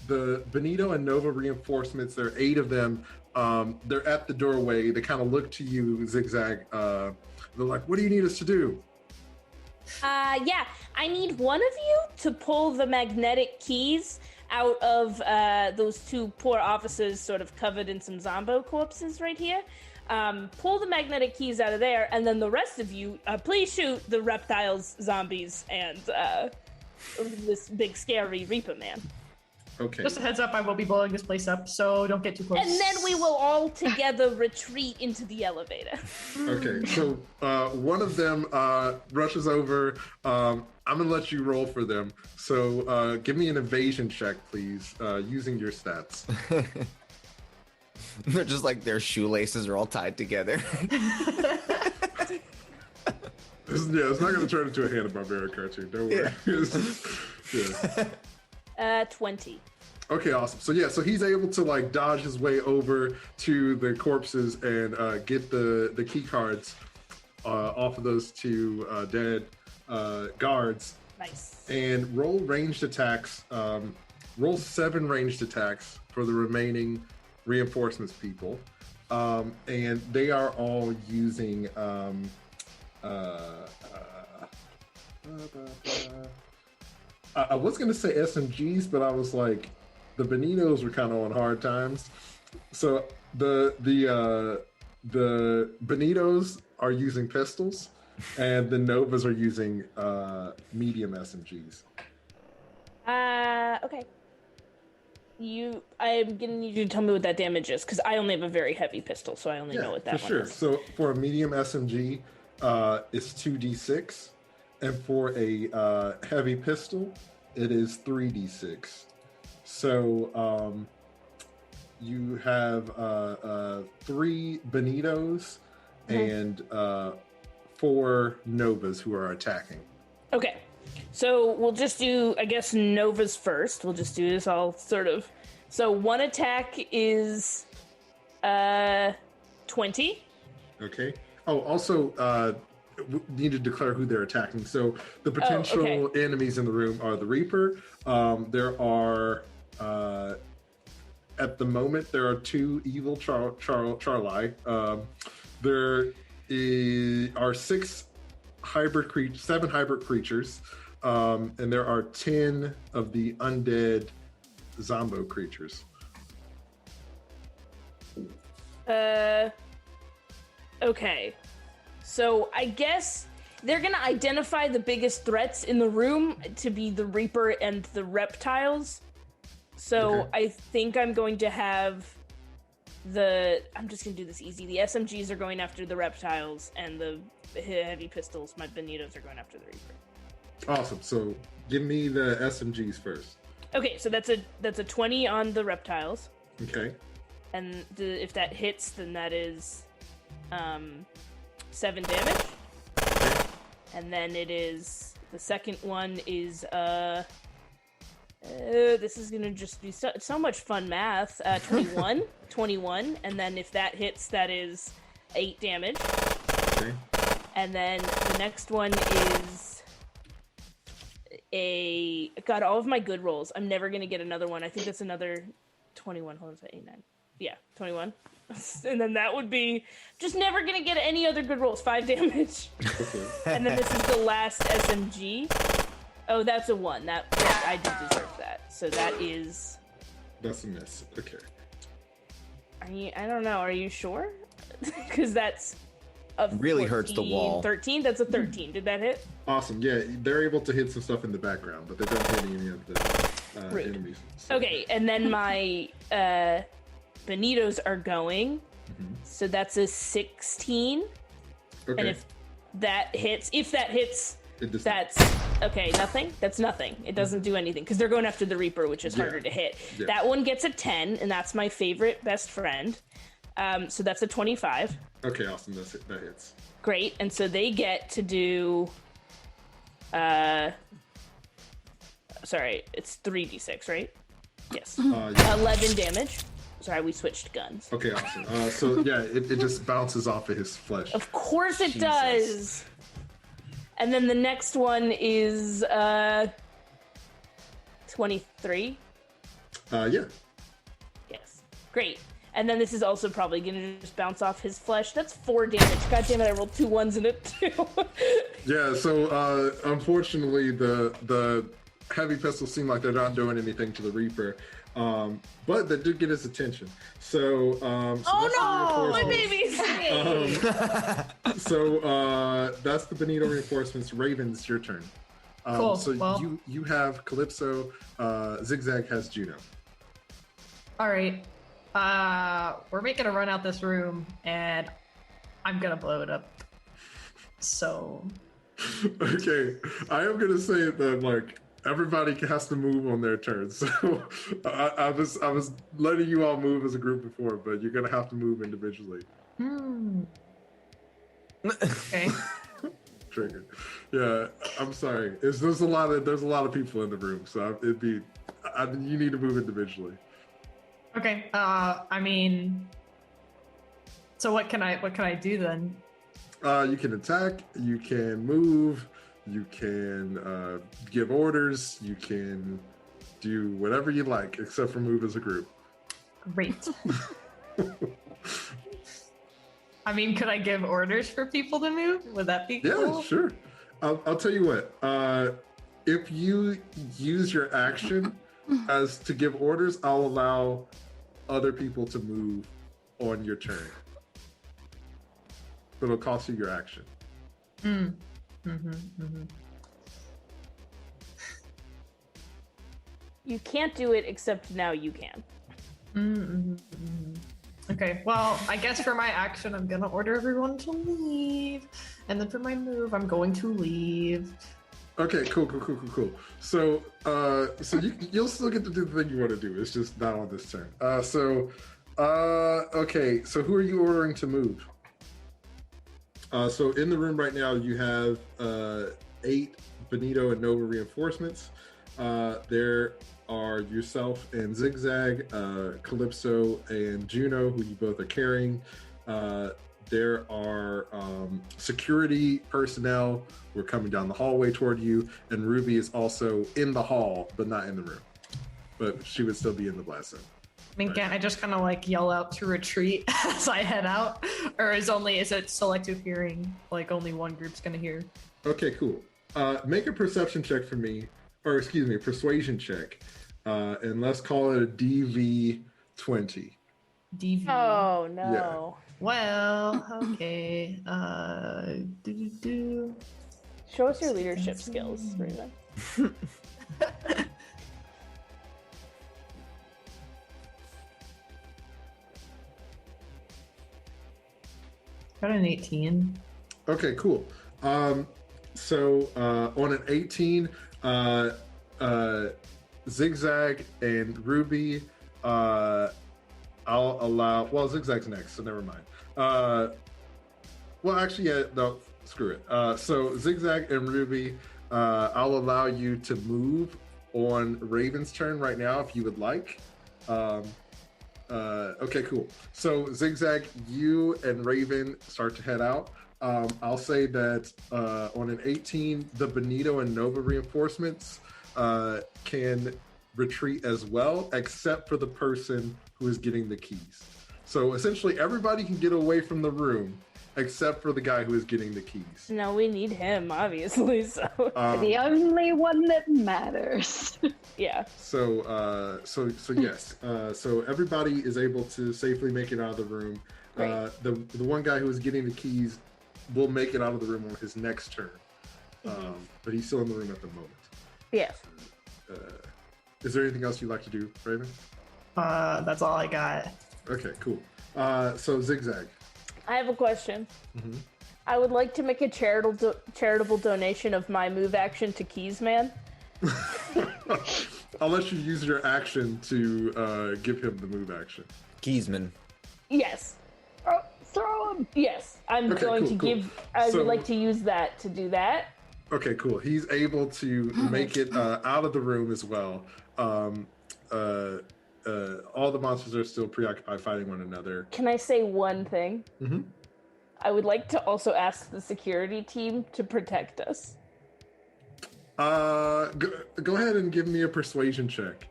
the Benito and Nova reinforcements, there are 8 of them. They're at the doorway. They kind of look to you, Zigzag. They're like, what do you need us to do? Yeah, I need one of you to pull the magnetic keys out of those 2 poor officers sort of covered in some zombo corpses right here. Pull the magnetic keys out of there, and then the rest of you, please shoot the reptiles, zombies, and this big scary Reaper man. Okay. Just a heads up, I will be blowing this place up, so don't get too close. And then we will all together retreat into the elevator. Okay, so one of them rushes over. I'm going to let you roll for them. So give me an evasion check, please, using your stats. They're just like their shoelaces are all tied together. It's not going to turn into a Hanna-Barbera cartoon. Don't worry. Yeah. 20. Okay, awesome. So he's able to like dodge his way over to the corpses and get the key cards off of those 2 dead guards. Nice. And roll ranged attacks. Roll 7 ranged attacks for the remaining reinforcements people. And they are all using I was going to say SMGs, but I was like, the Benitos were kind of on hard times. So the Benitos are using pistols, and the Novas are using medium SMGs. Okay. I'm gonna need you to tell me what that damage is, because I only have a very heavy pistol, so I only know what that for one sure. is. So for a medium SMG, it's 2d6, and for a heavy pistol, it is 3d6. So you have 3 Benitos and 4 Novas who are attacking. Okay. So we'll just do, I guess, Novas first. We'll just do this all sort of. So one attack is 20. Okay. Oh, also, we need to declare who they're attacking. So the potential enemies in the room are the Reaper. There are, at the moment, there are 2 evil Charli. There are 7 hybrid creatures. And there are 10 of the undead zombo creatures. Okay. So I guess they're going to identify the biggest threats in the room to be the Reaper and the reptiles. So I think I'm going to have I'm just going to do this easy. The SMGs are going after the reptiles, and the heavy pistols, my Benitos, are going after the Reaper. Awesome. So give me the SMGs first. Okay, so that's a 20 on the reptiles. Okay. And if that hits, then that is 7 damage. Okay. And then it is the second one is this is gonna just be so much fun math. 21, and then if that hits, that is 8 damage. Okay. And then the next one is God, all of my good rolls. I'm never gonna get another one. I think that's another 21. Hold on, is that 8, 9? Yeah, 21. And then that would be just never gonna get any other good rolls. 5 damage. Okay. And then this is the last SMG. Oh, that's a 1. That I do deserve that. So that's a miss. Okay. I don't know. Are you sure? Because that's a really 14, hurts the wall. 13. That's a 13. Did that hit? Awesome. Yeah, they're able to hit some stuff in the background, but they don't hit any of the enemies. So. Okay, and then my Benitos are going. Mm-hmm. So that's a 16. Okay. And if that hits, that's okay. Nothing. That's nothing. It doesn't do anything because they're going after the Reaper, which is harder to hit. Yeah. That one gets a 10, and that's my favorite best friend. So that's a 25. Okay, awesome. That hits. Great, and so they get to do. Sorry, it's 3d6, right? Yes. Yeah. 11 damage. Sorry, we switched guns. Okay, awesome. So yeah, it just bounces off of his flesh. Of course it does. And then the next one is 23. Yeah. Yes. Great. And then this is also probably going to just bounce off his flesh. That's 4 damage. God damn it, I rolled 2 1s in it too. Yeah, so unfortunately the heavy pistols seem like they're not doing anything to the Reaper. But they did get his attention. So, oh no, my baby's So that's the Benito reinforcements. Raven, it's your turn. Cool. So well, you have Calypso. Zigzag has Juno. All right. We're making a run out this room, and I'm gonna blow it up. So. Okay, I am gonna say that like everybody has to move on their turn. So I was letting you all move as a group before, but you're gonna have to move individually. Okay. Triggered. Yeah, I'm sorry. There's a lot of people in the room, so you need to move individually. Okay. I mean, so what can I do then? You can attack. You can move. You can give orders. You can do whatever you like, except for move as a group. Great. I mean, could I give orders for people to move? Would that be cool? Yeah, sure. I'll tell you what. If you use your action as to give orders, I'll allow other people to move on your turn. But it'll cost you your action. You can't do it, except now you can. Okay, well, I guess for my action, I'm gonna order everyone to leave. And then for my move, I'm going to leave. Okay, cool. So, you'll still get to do the thing you want to do. It's just not on this turn. Okay. So who are you ordering to move? So in the room right now, you have 8 Benito and Nova reinforcements. There are yourself and Zigzag, Calypso and Juno, who you both are carrying. There are security personnel who are coming down the hallway toward you, and Ruby is also in the hall, but not in the room. But she would still be in the blast zone. I mean, can't I just kind of like yell out to retreat as I head out? Or is it selective hearing? Like only one group's gonna hear? Okay, cool. Make a perception check for me, or excuse me, a persuasion check. And let's call it a DV 20. DV. Oh no. Yeah. Well, okay. Show us your leadership skills, Raven. Got an 18. Okay, cool. So on an 18, Zigzag and Ruby, I'll allow. Well, Zigzag's next, so never mind. Well, actually, yeah, no, screw it. So Zigzag and Ruby, I'll allow you to move on Raven's turn right now if you would like. Okay, cool. So Zigzag, you and Raven start to head out. I'll say that on an 18, the Benito and Nova reinforcements can retreat as well, except for the person who is getting the keys. So essentially, everybody can get away from the room except for the guy who is getting the keys. No, we need him, obviously. So the only one that matters. yeah. So yes. So everybody is able to safely make it out of the room. The one guy who is getting the keys will make it out of the room on his next turn, but he's still in the room at the moment. Yes. Is there anything else you'd like to do, Raven? That's all I got. Okay, cool. So Zigzag. I have a question. Mm-hmm. I would like to make a charitable donation of my move action to Keys Man. I'll let you use your action to give him the move action. Keysman. Yes. Oh, throw him. Yes, I'm going to give. I would like to use that to do that. Okay, cool. He's able to make it out of the room as well. All the monsters are still preoccupied fighting one another. Can I say one thing? Mm-hmm. I would like to also ask the security team to protect us. Go ahead and give me a persuasion check.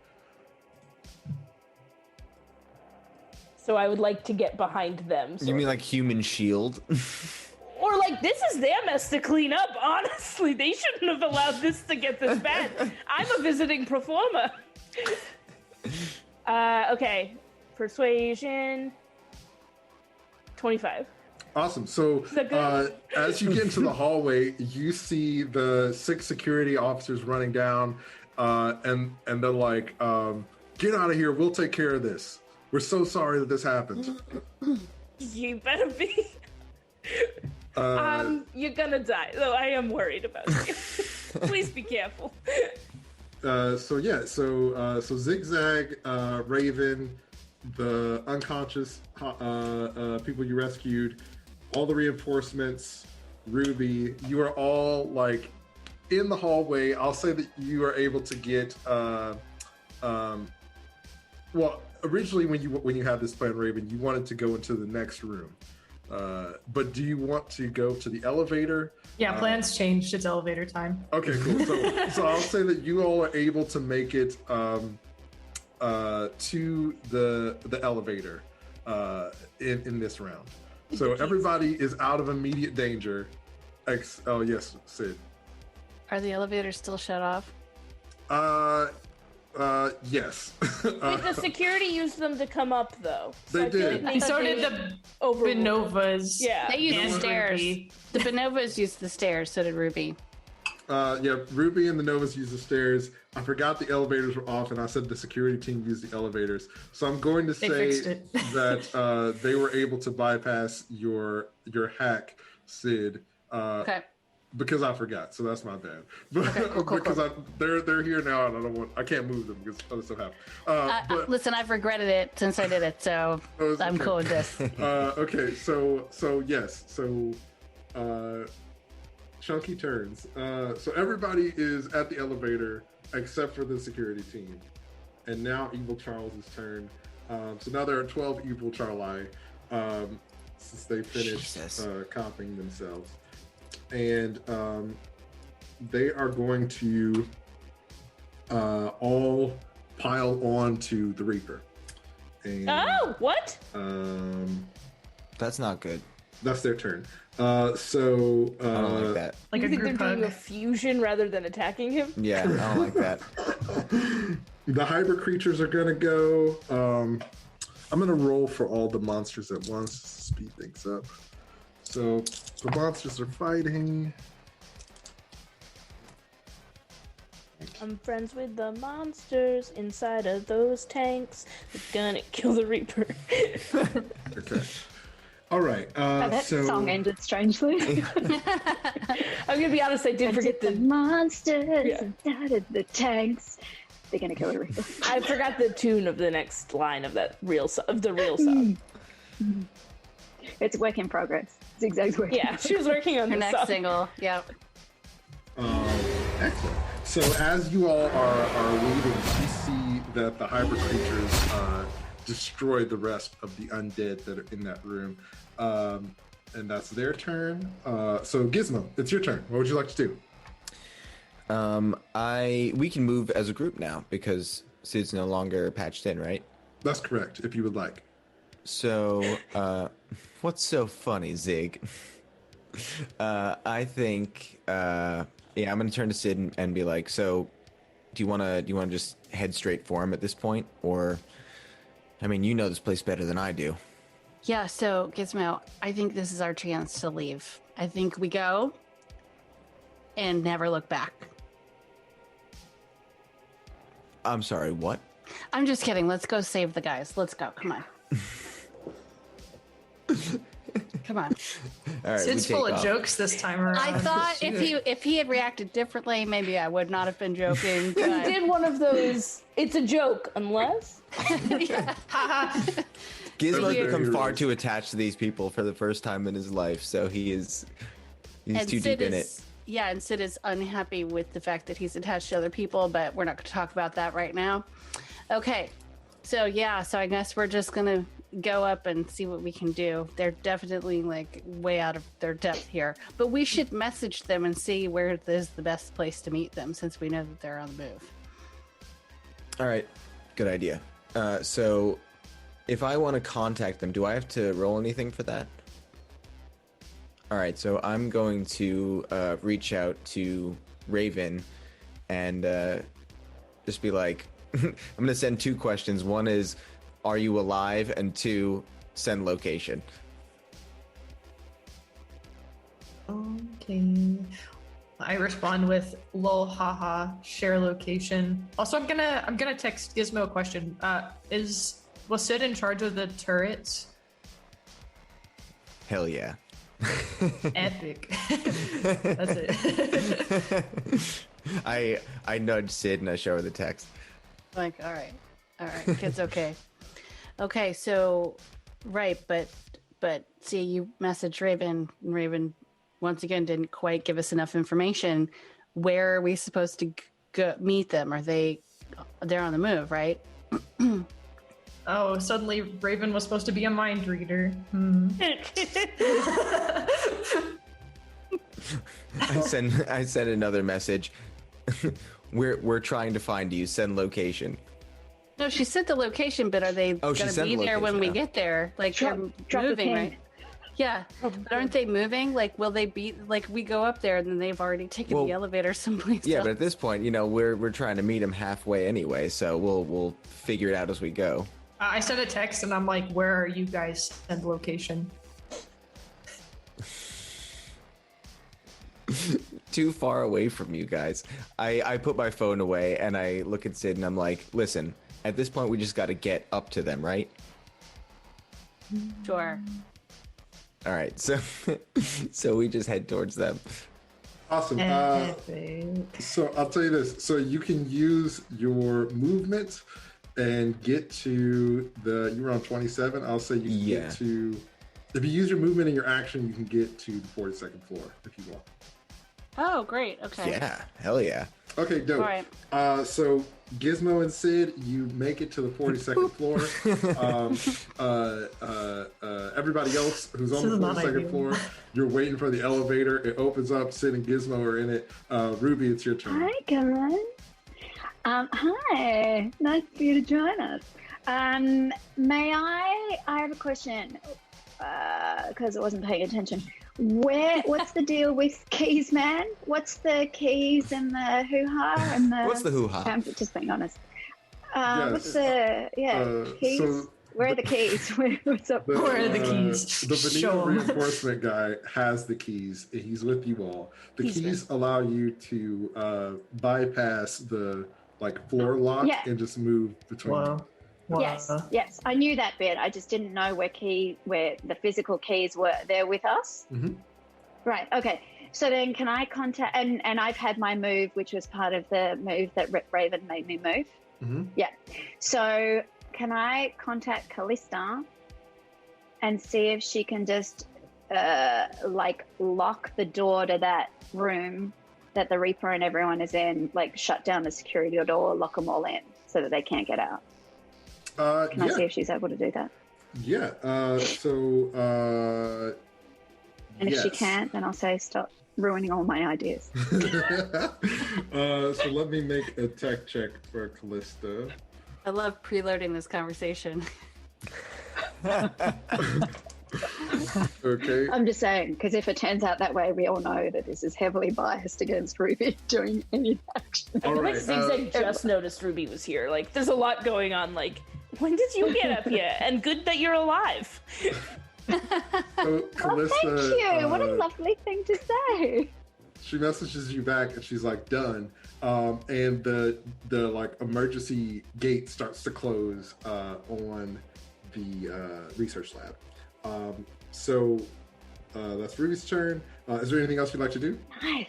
So I would like to get behind them. You mean like human shield? Or like, this is their mess to clean up. Honestly, they shouldn't have allowed this to get this bad. I'm a visiting performer. Okay. Persuasion. 25. Awesome. So as you get into the hallway, you see the 6 security officers running down, and they're like, get out of here. We'll take care of this. We're so sorry that this happened. You better be. You're gonna die, though. I am worried about you. Please be careful. So Zigzag, Raven, the unconscious people you rescued, all the reinforcements, Ruby, you are all like in the hallway. I'll say that you are able to get well, originally when you had this plan, Raven, you wanted to go into the next room. But do you want to go to the elevator? Yeah, plans changed. It's elevator time. Okay, cool. So I'll say that you all are able to make it to the elevator in this round. So everybody is out of immediate danger. Oh yes, Sid. Are the elevators still shut off? Yes. Wait, the security used them to come up though. So They did. And so did the Benovas. Yeah. They used the stairs. Ruby. The Benovas used the stairs, so did Ruby. Yeah, Ruby and the Novas used the stairs. I forgot the elevators were off, and I said the security team used the elevators. So I'm going to say that they were able to bypass your hack, Sid. Okay. Because I forgot, so that's my bad. But Okay, cool, because they're here now, and I can't move them because other stuff happened. But Listen, I've regretted it since I did it, so I'm okay. cool with this. Okay, so yes, so chunky turns. So everybody is at the elevator except for the security team, and now Evil Charles's turn. So now there are 12 Evil Charli since they finished copying themselves. And they are going to all pile on to the Reaper. And, Oh, what? That's not good. That's their turn. So I don't like that. Like You a think they're group doing a hug. fusion rather than attacking him? Yeah, I don't like that. the hybrid creatures are gonna go. I'm gonna roll for all the monsters at once to speed things up. So the monsters are fighting. I'm friends with the monsters inside of those tanks. They're gonna kill the Reaper. Okay. All right. That so song ended strangely. I'm gonna be honest, I did forget the the. monsters inside of the tanks. They're gonna kill the Reaper. I forgot the tune of the next line of that of the real song. It's a work in progress. Zigzag's working. Yeah, she was working on Her the next song. single. Yep. excellent. So as you all are leaving, you see that the hybrid creatures destroy the rest of the undead that are in that room, and that's their turn. So Gizmo, it's your turn. What would you like to do? We can move as a group now because Sid's no longer patched in, right? That's correct. If you would like. So, what's so funny, Zig? I think, I'm gonna turn to Sid and be like, so, do you wanna just head straight for him at this point, or, I mean, you know this place better than I do. Yeah, so Gizmo, I think this is our chance to leave. I think we go and never look back. I'm sorry, what? I'm just kidding. Let's go save the guys. Let's go. Come on. Come on. All right, Sid's we full take of off. jokes this time around. I thought if he had reacted differently, maybe I would not have been joking. You But... did one of those. It's a joke, unless. Gizmo's you. become far too attached to these people for the first time in his life, so he's too deep in it. Yeah, and Sid is unhappy with the fact that he's attached to other people, but we're not going to talk about that right now. Okay, so I guess we're just going to go up and see what we can do. They're definitely like way out of their depth here, but we should message them and see where is the best place to meet them since we know that they're on the move. All right, good idea. So if I want to contact them, do I have to roll anything for that? All right, so I'm going to reach out to Raven and just be like, I'm going to send 2 questions. One is, are you alive? And 2, send location. Okay. I respond with lol haha share location. Also, I'm gonna text Gizmo a question. Was Sid in charge of the turrets? Hell yeah. Epic. That's it. I nudge Sid and I show her the text. Like, all right, kid's okay. Okay, so right, but see, you messaged Raven, and Raven once again didn't quite give us enough information. Where are we supposed to go meet them? They're on the move, right? Oh, suddenly Raven was supposed to be a mind reader. I send another message. We're trying to find you. Send location. No, she sent the location, but are they going to be there when we get there? Like, Drop they're a moving, pin. right? Yeah, but aren't they moving? Like, will they be, like, we go up there and then they've already taken the elevator someplace Yeah, else. but at this point, we're trying to meet him halfway anyway, so we'll figure it out as we go. I sent a text and I'm like, where are you guys? Send location. Too far away from you guys. I put my phone away and I look at Sid and I'm like, listen, at this point we just got to get up to them, right? Sure. All right, so we just head towards them. Awesome. So I'll tell you this. So you can use your movement and get to you were on 27. I'll say you can get to, if you use your movement and your action, you can get to the 42nd floor if you want. Oh, great. Okay. Yeah, hell yeah. Okay, dope. All right. So Gizmo and Sid, you make it to the 42nd floor. Everybody else who's on the 42nd floor, you're waiting for the elevator. It opens up. Sid and Gizmo are in it. Ruby, it's your turn. Hi, guys. Hi. Nice for you to join us. May I have a question, because I wasn't paying attention. What's the deal with keys, man? What's the keys and the hoo-ha and the... What's the hoo-ha? I'm just being honest. Yes. What's the... keys? So where are the keys? What's up? Where are the keys? The Benito reinforcement guy has the keys. He's with you all. The keys allow you to bypass the floor lock and just move between. Wow. Yes. I knew that bit. I just didn't know where the physical keys were. They're with us? Mm-hmm. Right, okay. So then can I contact... And I've had my move, which was part of the move that Raven made me move. Mm-hmm. Yeah. So can I contact Kalista and see if she can just, lock the door to that room that the Reaper and everyone is in, shut down the security door, lock them all in so that they can't get out? Can I see if she's able to do that? Yeah. And if she can't, then I'll say stop ruining all my ideas. So let me make a tech check for Kalista. I love preloading this conversation. Okay. I'm just saying, because if it turns out that way, we all know that this is heavily biased against Ruby doing any action. I feel like Zigzag just noticed Ruby was here. There's a lot going on. When did you get up here? And good that you're alive. So, Kalista, thank you. What a lovely thing to say. She messages you back and she's done. And the emergency gate starts to close on the research lab. So that's Ruby's turn. Is there anything else you'd like to do? Nice.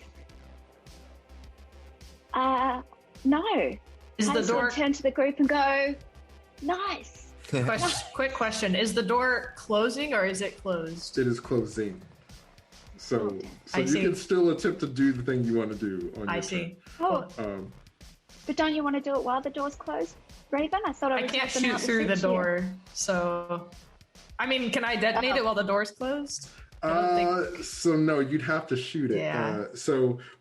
No. Is the door... turn to the group and go, nice. Quick question. Is the door closing or is it closed? It is closing. So you see. can still attempt to do the thing you want to do on your see. Oh. But don't you want to do it while the door's closed, Raven? I thought I was can't shoot through the door, so... I mean, can I detonate it while the door's closed? So no, you'd have to shoot it. Yeah.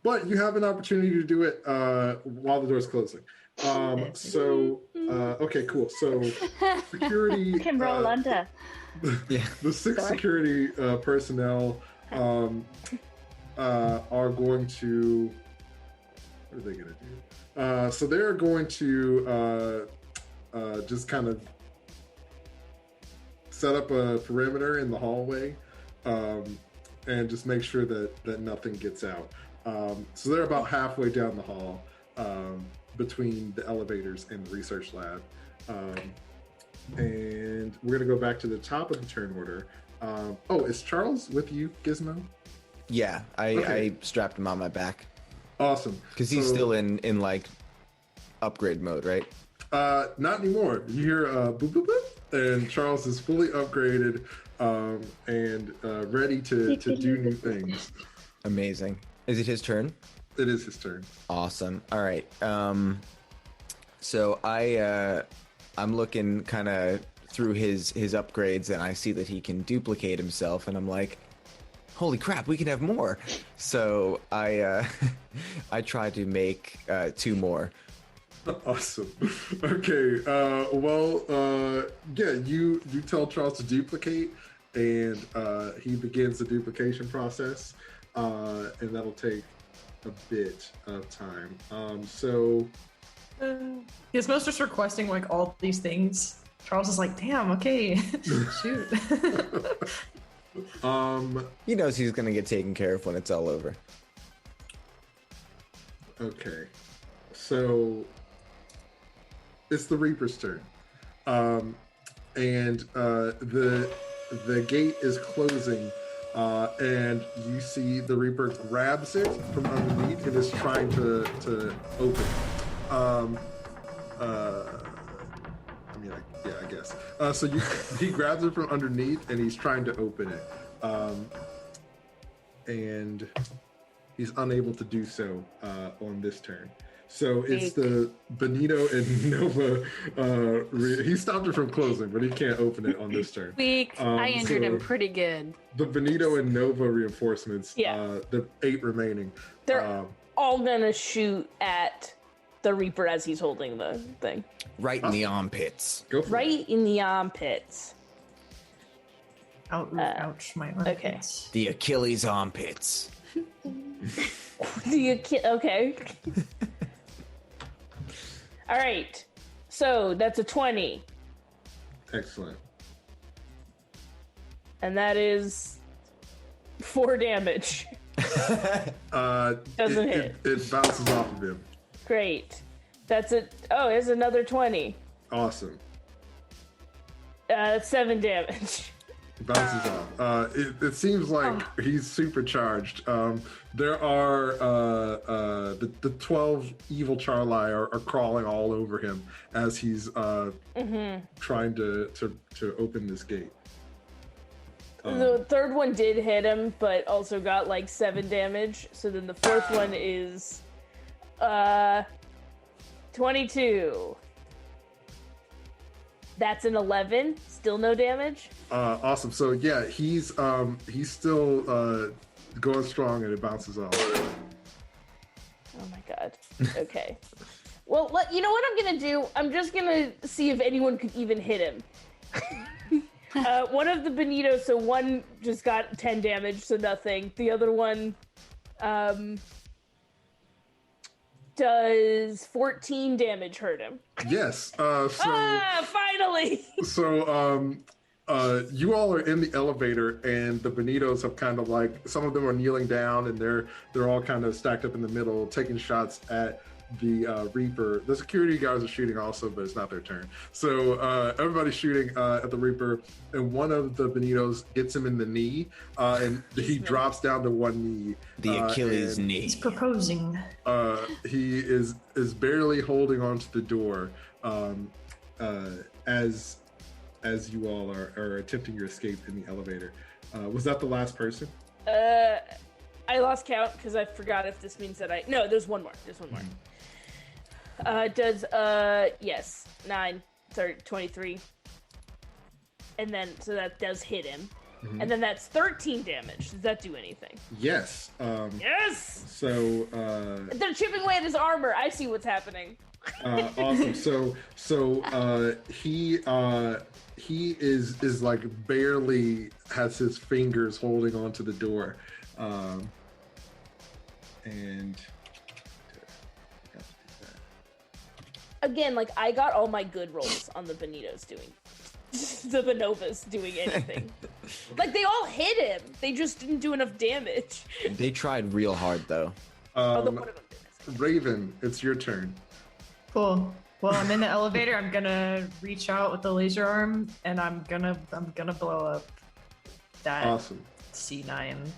But you have an opportunity to do it while the door's closing. Okay, cool. So security... You can roll under. The 6 security personnel are going to... What are they going to do? So they're going to just kind of set up a perimeter in the hallway and just make sure that nothing gets out. So they're about halfway down the hall between the elevators and the research lab. And we're going to go back to the top of the turn order. Is Charles with you, Gizmo? Yeah, I strapped him on my back. Awesome. Because he's still in upgrade mode, right? Not anymore. You hear boop, boop, boop, and Charles is fully upgraded and ready to do new things. Amazing. Is it his turn? It is his turn. Awesome. All right. So I I'm looking kind of through his upgrades, and I see that he can duplicate himself, and I'm like, holy crap, we can have more. So I I try to make 2 more. Awesome. Okay. Yeah. You tell Charles to duplicate, and he begins the duplication process, and that'll take a bit of time. Gizmo's just requesting like all these things. Charles is like, damn, okay, shoot. He knows he's gonna get taken care of when it's all over. Okay, so it's the Reaper's turn, and the gate is closing, and you see the Reaper grabs it from underneath and is trying to open. I guess. So he grabs it from underneath and he's trying to open it, and he's unable to do so on this turn. So it's the Benito and Nova. He stopped it from closing, but he can't open it on this turn. I injured him pretty good. The Benito and Nova reinforcements. Yeah. The 8 remaining. They're all gonna shoot at the Reaper as he's holding the thing. Right in the armpits. Go for it. Right in the armpits. Ouch, my armpits. Okay. The Achilles armpits. Okay. All right. So that's a 20. Excellent. And that is 4 damage. Doesn't hit. It bounces off of him. Great. That's it. Oh, it's another 20. Awesome. 7 damage. Bounces off. It seems like he's supercharged. There are the 12 evil Charli are crawling all over him as he's trying to open this gate. The third one did hit him, but also got like 7 damage. So then the fourth one is 22. That's an 11. Still no damage. Awesome. So yeah, he's still going strong, and it bounces off. Oh my god. Okay. Well, you know what I'm gonna do? I'm just gonna see if anyone could even hit him. One of the Benitos, so one just got 10 damage, so nothing. The other one does 14 damage hurt him. Yes. Finally! So you all are in the elevator, and the Benitos have kind of like, some of them are kneeling down, and they're all kind of stacked up in the middle, taking shots at the Reaper. The security guards are shooting also, but it's not their turn. So everybody's shooting at the Reaper, and one of the Benitos gets him in the knee, and he drops down to one knee. The Achilles knee. He's proposing. He is barely holding onto the door as you all are attempting your escape in the elevator. Was that the last person? I lost count because I forgot if this means that No, there's one more. There's one more. Yes, 9, 23. And then, so that does hit him. Mm-hmm. And then that's 13 damage. Does that do anything? Yes. Yes! So, they're chipping away at his armor. I see what's happening. Awesome. So he is like barely has his fingers holding onto the door. And again, like I got all my good rolls on the Benitos doing the Benovas doing anything. Like they all hit him. They just didn't do enough damage. They tried real hard though. Raven, it's your turn. Cool. Well, I'm in the elevator. I'm gonna reach out with the laser arm, and I'm gonna blow up that awesome C9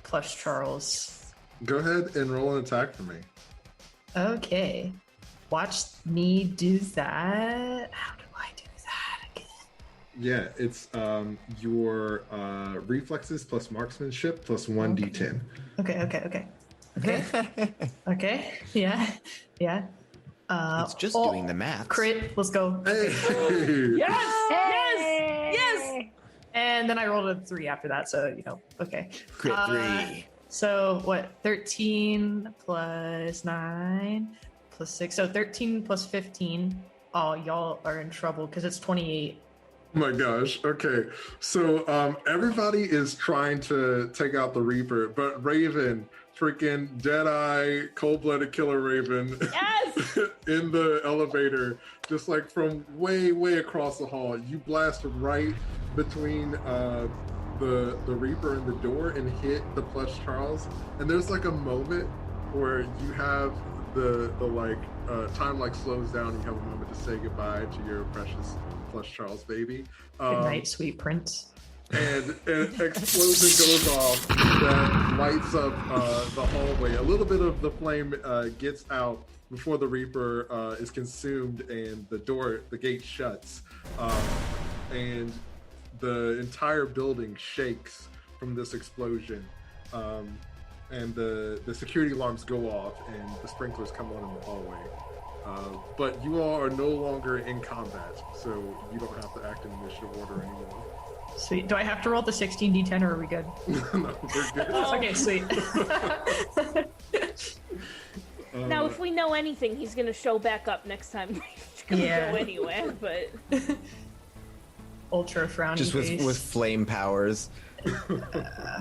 plus Charles. Go ahead and roll an attack for me. Okay. Watch me do that. How do I do that again? Yeah, it's your reflexes plus marksmanship plus 1d10. Okay. Okay. Yeah. It's just doing the math. Crit. Let's go. Hey. Yes. And then I rolled a 3 after that, so okay. Crit 3. So what? 13 plus 9 plus 6. So 13 plus 15. Oh, y'all are in trouble because it's 28. Oh my gosh. Okay. So everybody is trying to take out the Reaper, but Raven, freaking Deadeye, cold-blooded killer Raven, Yes! in the elevator, just like from way, way across the hall. You blast right between the Reaper and the door and hit the plush Charles. And there's like a moment where you have the time like slows down and you have a moment to say goodbye to your precious plush Charles baby. Good night, sweet prince. And an explosion goes off that lights up the hallway. A little bit of the flame gets out before the Reaper is consumed, and the gate shuts, and the entire building shakes from this explosion. And the security alarms go off, and the sprinklers come on in the hallway. But you all are no longer in combat, so you don't have to act in initiative order anymore. Sweet. Do I have to roll the 16d10 or are we good? No, we're good. Okay, sweet. Now, if we know anything, he's gonna show back up next time. He's gonna go anywhere, but ultra frowny just with flame powers.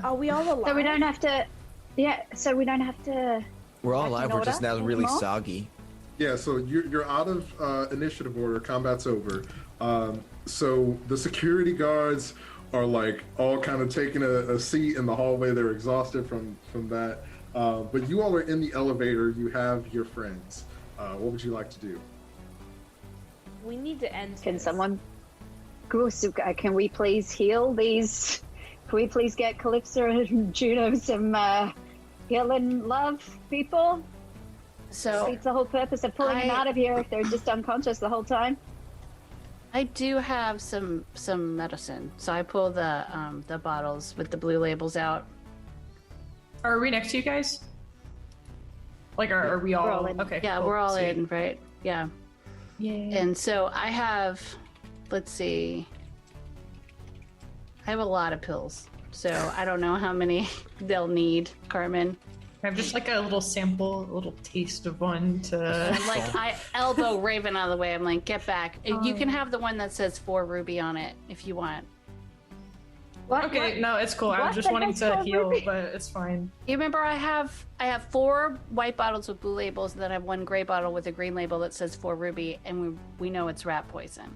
Are we all alive? So we don't have to. Yeah. So we don't have to. We're all alive. We're just now really anymore? soggy. Yeah, so you're out of initiative order. Combat's over. So the security guards are like all kind of taking a seat in the hallway. They're exhausted from that. But you all are in the elevator. You have your friends. What would you like to do? We need to end. Can this. someone? Can we please heal these? Can we please get Calypso and Juno some healing love, people? So It's the whole purpose of pulling them out of here if they're just unconscious the whole time. I do have some medicine, so I pull the bottles with the blue labels out. Are we next to you guys? Like, are we all? We're all in. Okay. Yeah, cool. we're all Sweet. in, right? Yeah. Yeah. And so I have, let's see, I have a lot of pills. So I don't know how many they'll need, Carmen. I have just like a little sample, a little taste of one to. Like I elbow Raven out of the way. I'm like, get back. You can have the one that says 4 ruby on it if you want. What? Okay, no, it's cool. I was What just the wanting heck's to called heal, ruby? but it's fine. You remember I have 4 white bottles with blue labels, and then I have 1 gray bottle with a green label that says 4 ruby, and we know it's rat poison.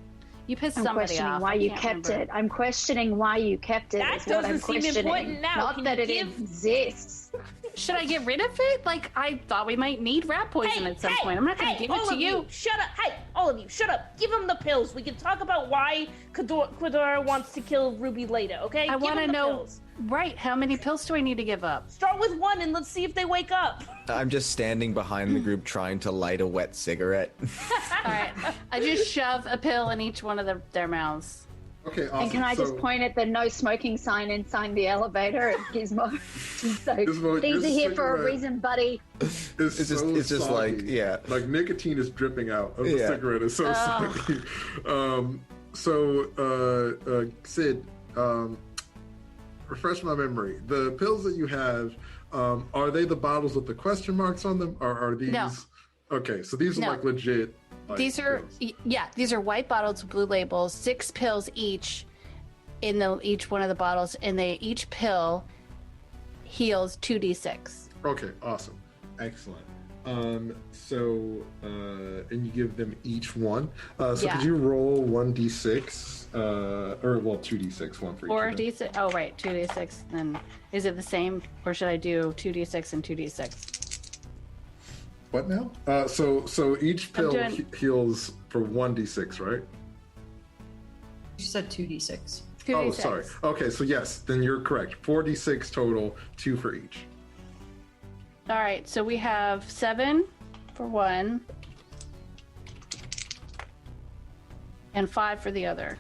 You pissed I'm somebody questioning off. why I you can't kept remember. it. I'm questioning why you kept it. That Is what I'm doesn't seem questioning. important now. Not Can that you it give- exists. Should I get rid of it? Like, I thought we might need rat poison at some point. I'm not going to give it all to of you. Shut up. Hey, all of you, shut up. Give him the pills. We can talk about why Quadora wants to kill Ruby later, okay? I Give want to him the know, pills. right, how many pills do I need to give up? Start with 1 and let's see if they wake up. I'm just standing behind the group trying to light a wet cigarette. All right. I just shove a pill in each one of their mouths. Okay, awesome. And can I just point at the no smoking sign inside the elevator at Gizmo? So Gizmo, these are your here for a cigarette reason, buddy. It's just like, yeah. Like nicotine is dripping out of the Yeah. cigarette. It's so soggy. Sid, refresh my memory. The pills that you have, are they the bottles with the question marks on them, or are these? No. Okay, so these are No. like legit. Like, These are, pills. these are white bottles with blue labels, 6 pills each in each one of the bottles, and each pill heals 2d6. Okay, awesome, excellent. And you give them each one. So could you roll 1d6, or 2d6, one for each. Or of them. d6. Oh, right, 2d6. Then is it the same, or should I do 2d6 and 2d6? What now? So each pill heals for 1d6, right? You said 2d6. 2d6. Oh, sorry. Okay, so yes, then you're correct. 4d6 total, 2 for each. All right, so we have 7 for one and 5 for the other.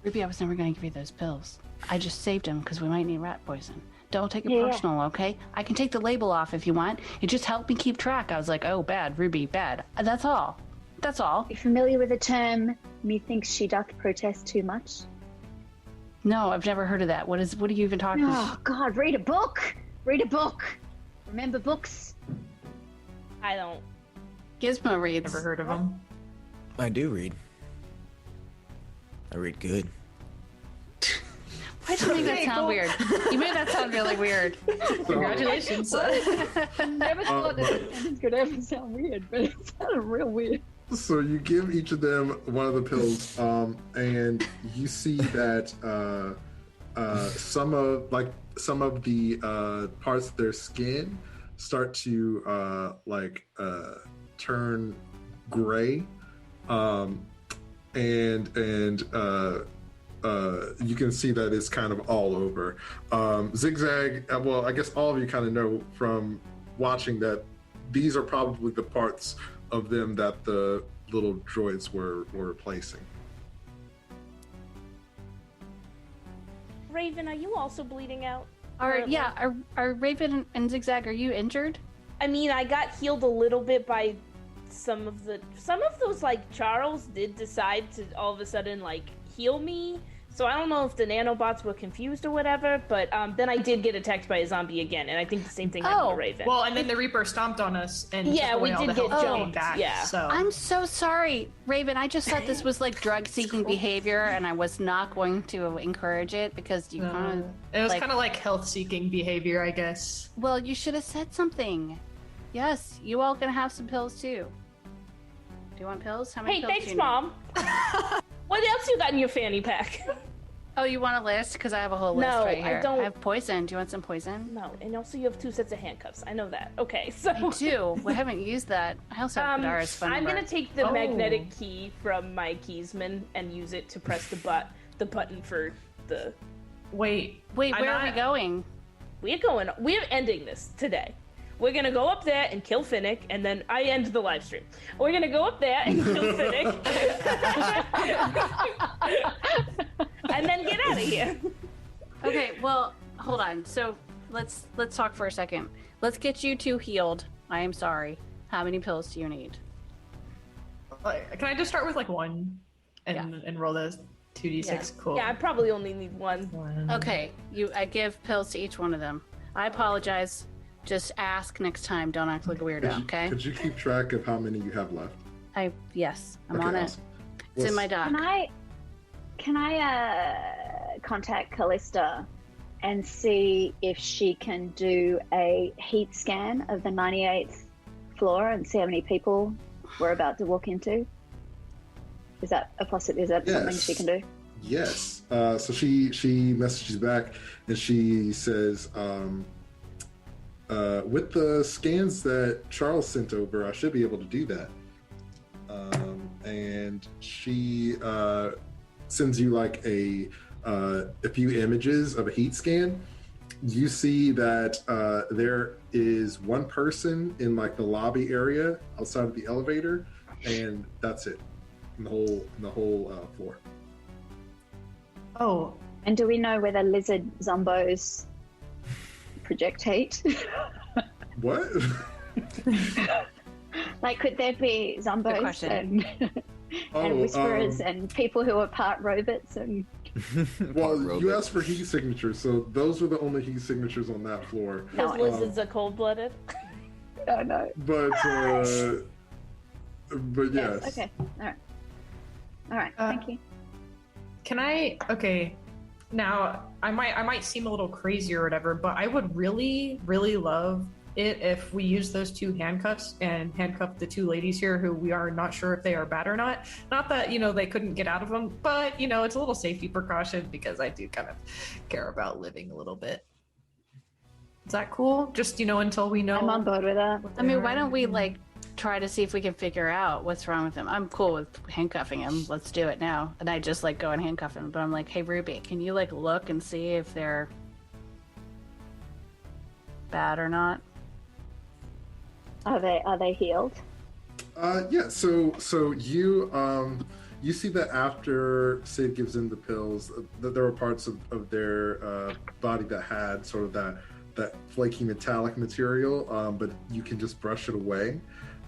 Ruby, I was never going to give you those pills. I just saved him because we might need rat poison. Don't take it personal, okay? I can take the label off if you want. It just helped me keep track. I was like, oh, bad, Ruby, bad. That's all. That's all. You familiar with the term, methinks she doth protest too much? No, I've never heard of that. What are you even talking about? Oh, God, read a book. Read a book. Remember books? I don't. Gizmo reads. Never heard of them. I do read. I read good. Why'd you make that sound weird? You made that sound really weird. Congratulations. Never thought that sentence could ever sound weird, but it sounded real weird. So you give each of them one of the pills, and you see that some of the parts of their skin start to turn gray, and you can see that it's kind of all over. Zigzag, well, I guess all of you kind of know from watching that these are probably the parts of them that the little droids were replacing. Raven, are you also bleeding out? Are Raven and Zigzag, are you injured? I mean, I got healed a little bit by some of those, like, Charles did decide to all of a sudden, like, heal me. So I don't know if the nanobots were confused or whatever, but then I did get attacked by a zombie again, and I think the same thing happened to Raven. Well, and then the Reaper stomped on us, and yeah, took away we all did the get health jumped. back. Yeah, so I'm so sorry, Raven. I just thought this was like drug-seeking behavior, and I was not going to encourage it because you kind of. It was kind of like health-seeking behavior, I guess. Well, you should have said something. Yes, you all can have some pills too. Do you want pills? How many pills thanks, do you need? Mom. What else you got in your fanny pack? Oh, you want a list? Because I have a whole list No, right here. I don't. I have poison. Do you want some poison? No, and also you have 2 sets of handcuffs. I know that. Okay, so I do. We haven't used that. I also have Kadara's phone I'm number. gonna take the magnetic key from my keysman and use it to press the button for the. Wait, where are we going? We're ending this today. We're gonna go up there and kill Fennec, and then I end the live stream. We're gonna go up there and kill Fennec, and then get out of here. Okay, well, hold on. So let's talk for a second. Let's get you 2 healed. I am sorry. How many pills do you need? can I just start with like 1 and roll those 2d6? Yeah. Cool. Yeah, I probably only need 1. Okay, I give pills to each one of them. I apologize. Just ask next time. Don't act like a weirdo, okay? Could you keep track of how many you have left? Yes, I'm Okay, on awesome. it. It's in my doc. Can I contact Kalista and see if she can do a heat scan of the 98th floor and see how many people we're about to walk into? Is that a possibility? Is that something she can do? Yes. So she messages back and she says, with the scans that Charles sent over, I should be able to do that. And she sends you like a few images of a heat scan. You see that there is one person in like the lobby area outside of the elevator, and that's it. In the whole floor. Oh. And do we know whether lizard zombos project heat? What? Like, could there be zombos and whisperers and people who are part robots and? Well, you asked for heat signatures, so those were the only heat signatures on that floor. Because lizards are cold-blooded. Oh no. But yes. Okay. All right. Thank you. Can I? Okay. Now, I might seem a little crazy or whatever, but I would really, really love it if we use those 2 handcuffs and handcuff the 2 ladies here who we are not sure if they are bad or not. Not that, they couldn't get out of them, but, it's a little safety precaution because I do kind of care about living a little bit. Is that cool? Just, until we know. I'm on board with that. I mean, why don't we, try to see if we can figure out what's wrong with him? I'm cool with handcuffing him. Let's do it now. And I just, go and handcuff him. But I'm like, hey, Ruby, can you, look and see if they're bad or not? Are they healed? Yeah. So you you see that after Sid gives them the pills, that there were parts of their body that had sort of that flaky metallic material, but you can just brush it away.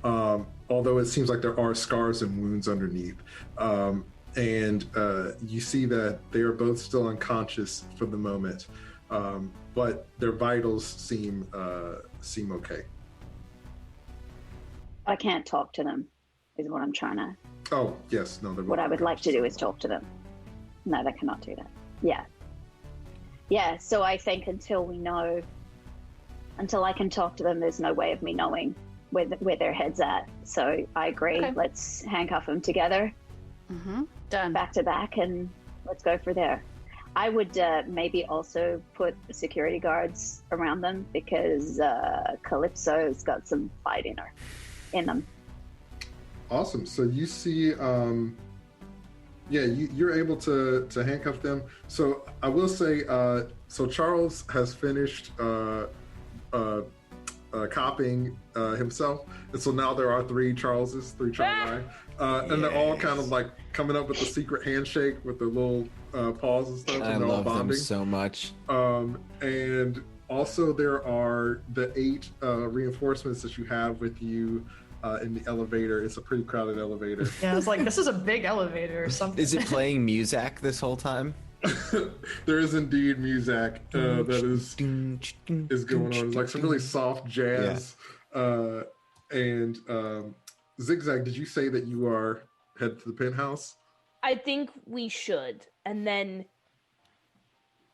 Although it seems like there are scars and wounds underneath. And you see that they are both still unconscious for the moment, but their vitals seem okay. I can't talk to them, is what I'm trying to... Oh, yes. No. What I would like to do is talk to them. No, they cannot do that. Yeah. Yeah, so I think until I can talk to them, there's no way of me knowing where their head's at. So I agree. Okay. Let's handcuff them together. Mm-hmm. Done. Back to back, and let's go for there. I would maybe also put security guards around them because Calypso's got some fight in them. Awesome. So you see, you're able to handcuff them. So I will say, so Charles has finished copying himself, and so now there are three Charleses, Charli, and they're all kind of like coming up with a secret handshake with their little paws and stuff. I love them so much. And also there are the 8 reinforcements that you have with you in the elevator. It's a pretty crowded elevator. Yeah, I was like, this is a big elevator or something. Is it playing music this whole time? There is indeed music that is going on. It's like some really soft jazz. Yeah. And Zigzag, did you say that you are headed to the penthouse? I think we should. And then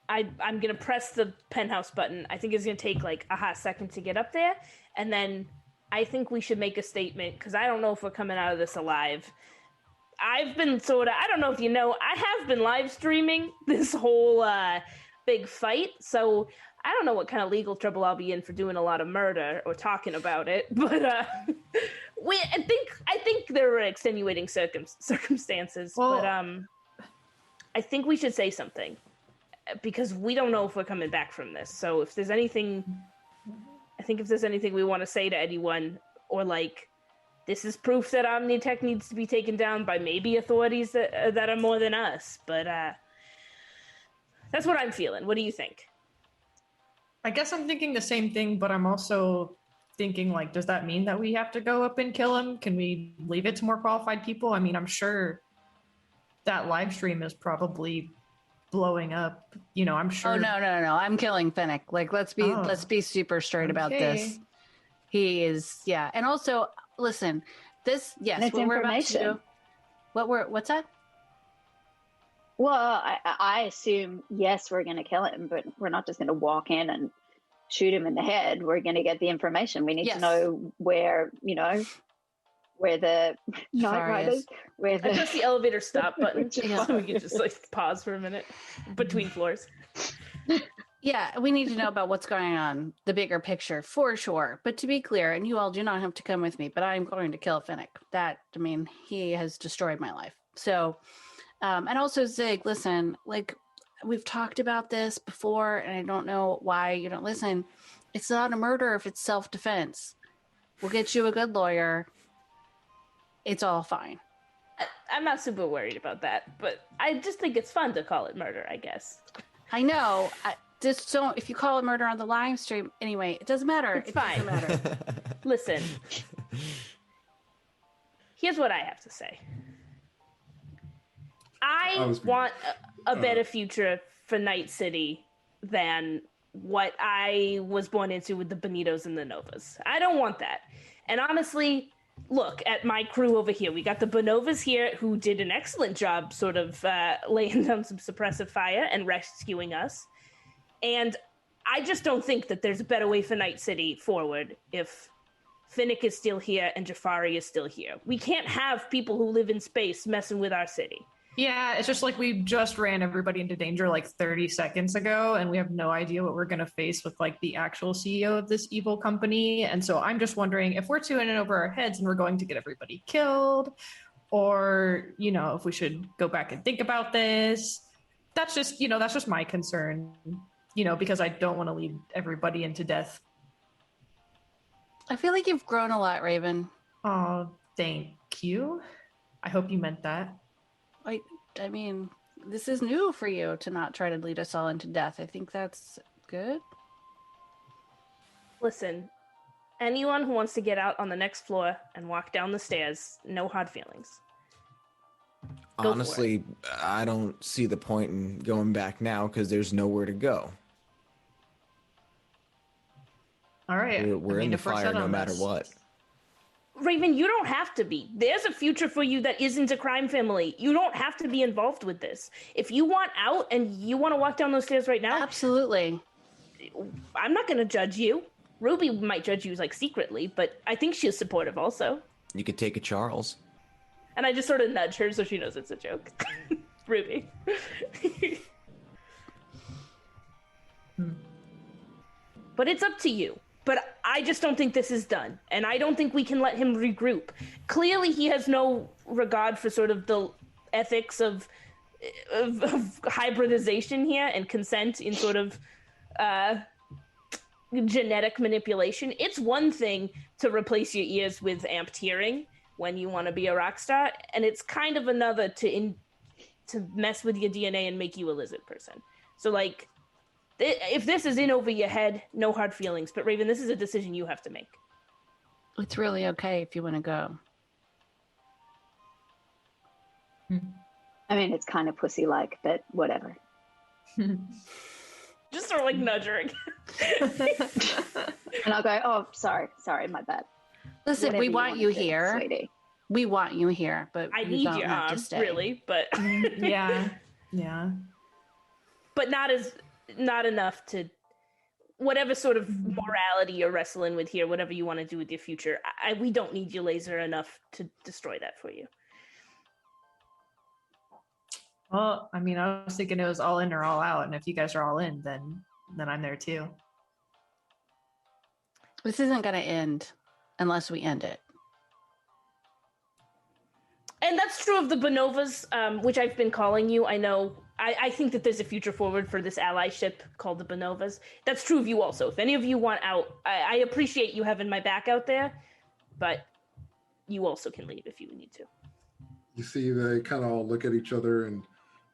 I'm going to press the penthouse button. I think it's going to take like a hot second to get up there. And then I think we should make a statement because I don't know if we're coming out of this alive. I've been I don't know if you know, I have been live streaming this whole big fight. So I don't know what kind of legal trouble I'll be in for doing a lot of murder or talking about it. But I think there were extenuating circumstances. Well, but I think we should say something because we don't know if we're coming back from this. So if there's anything we want to say to anyone, or like, this is proof that Omnitech needs to be taken down by maybe authorities that are more than us. But that's what I'm feeling. What do you think? I guess I'm thinking the same thing, but I'm also thinking, like, does that mean that we have to go up and kill him? Can we leave it to more qualified people? I mean, I'm sure that live stream is probably blowing up. You know, I'm sure. Oh, no. I'm killing Fennec. Like, let's be super straight about this. He is, yeah. And also, listen, this, yes, what we're about to do. What's that? Well, I assume, yes, we're going to kill him, but we're not just going to walk in and shoot him in the head. We're going to get the information. We need to know where the Night Riders, I press the elevator stop button. So we can just like pause for a minute between floors. Yeah, we need to know about what's going on, the bigger picture, for sure. But to be clear, and you all do not have to come with me, but I'm going to kill Fennec. He has destroyed my life. So, and also Zig, listen, like, we've talked about this before, and I don't know why you don't listen. It's not a murder if it's self-defense. We'll get you a good lawyer. It's all fine. I'm not super worried about that, but I just think it's fun to call it murder, I guess. I know. Just don't, if you call it murder on the live stream, anyway, it doesn't matter. It's fine. Doesn't matter. Listen, here's what I have to say. I want a better future for Night City than what I was born into with the Benitos and the Novas. I don't want that. And honestly, look at my crew over here. We got the Bonovas here who did an excellent job sort of laying down some suppressive fire and rescuing us. And I just don't think that there's a better way for Night City forward if Fennec is still here and Jafari is still here. We can't have people who live in space messing with our city. Yeah, it's just like we just ran everybody into danger like 30 seconds ago, and we have no idea what we're going to face with like the actual CEO of this evil company. And so I'm just wondering if we're too in and over our heads and we're going to get everybody killed, or, you know, if we should go back and think about this. That's just my concern. Because I don't want to lead everybody into death. I feel like you've grown a lot, Raven. Oh, thank you. I hope you meant that. I mean, this is new for you to not try to lead us all into death. I think that's good. Listen, anyone who wants to get out on the next floor and walk down the stairs, no hard feelings. Honestly, I don't see the point in going back now because there's nowhere to go. All right. We're in the if we're fire set no on matter this- what. Raven, you don't have to be. There's a future for you that isn't a crime family. You don't have to be involved with this. If you want out and you want to walk down those stairs right now, Absolutely. I'm not going to judge you. Ruby might judge you like secretly, but I think she's supportive also. You could take a Charles. And I just sort of nudge her so she knows it's a joke. Ruby. But it's up to you. But I just don't think this is done. And I don't think we can let him regroup. Clearly, he has no regard for sort of the ethics of hybridization here and consent in sort of genetic manipulation. It's one thing to replace your ears with amped hearing when you want to be a rock star, and it's kind of another to mess with your DNA and make you a lizard person. So, like, if this is in over your head, no hard feelings. But Raven, this is a decision you have to make. It's really okay if you want to go. I mean, it's kind of pussy-like, but whatever. Just sort of like nudging. And I'll go, oh, sorry, my bad. Listen, Whatever we you want want you to do, here. sweetie. We want you here, but I you need don't your have arm, to stay. really, but Yeah. but not enough to whatever sort of morality you're wrestling with here, whatever you want to do with your future. We don't need your laser enough to destroy that for you. Well, I mean, I was thinking it was all in or all out, and if you guys are all in, then I'm there too. This isn't going to end unless we end it. And that's true of the Bonovas, which I've been calling you. I know. I think that there's a future forward for this allyship called the Bonovas. That's true of you also. If any of you want out, I appreciate you having my back out there, but you also can leave if you need to. You see, they kind of all look at each other, and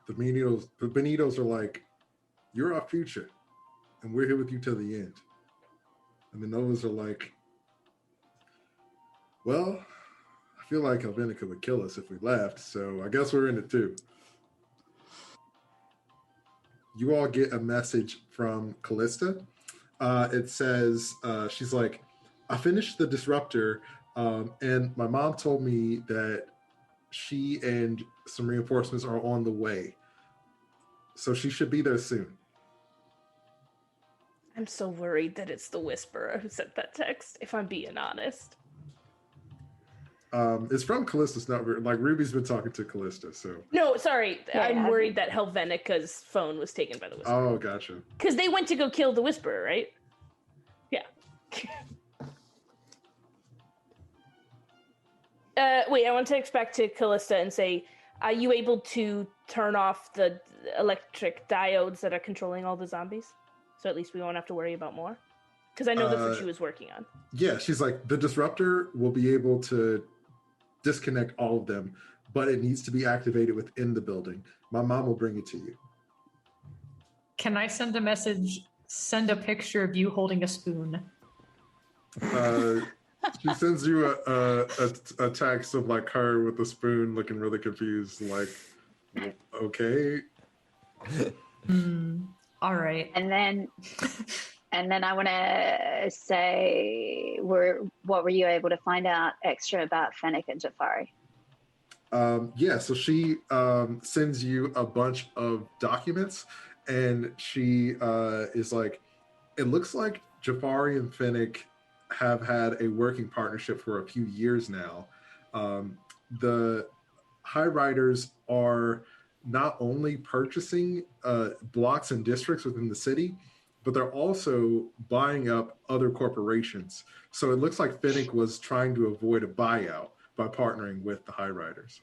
the Benitos are like, "You're our future, and we're here with you till the end." And the Novas are like, "Well, I feel like Helvenica would kill us if we left, so I guess we're in it too." You all get a message from Kalista. It says, she's like, "I finished the disruptor, and my mom told me that she and some reinforcements are on the way. So she should be there soon." I'm so worried that it's the Whisperer who sent that text, if I'm being honest. It's from Kalista. It's not like Ruby's been talking to Kalista, so. No, sorry. Yeah, I'm worried that Helvenica's phone was taken by the Whisperer. Oh, gotcha. Because they went to go kill the Whisperer, right? Yeah. Wait, I want to text back to Kalista and say, are you able to turn off the electric diodes that are controlling all the zombies? So at least we won't have to worry about more? Because I know that's what she was working on. Yeah, she's like, the disruptor will be able to disconnect all of them, but it needs to be activated within the building. My mom will bring it to you. Can I send a message? Send a picture of you holding a spoon. She sends you a text of like her with a spoon looking really confused, like, okay. All right. And then I want to say, what were you able to find out extra about Fennec and Jafari? Yeah, so she sends you a bunch of documents, and she is like, it looks like Jafari and Fennec have had a working partnership for a few years now. The High Riders are not only purchasing blocks and districts within the city, but they're also buying up other corporations. So it looks like Fennec was trying to avoid a buyout by partnering with the High Riders.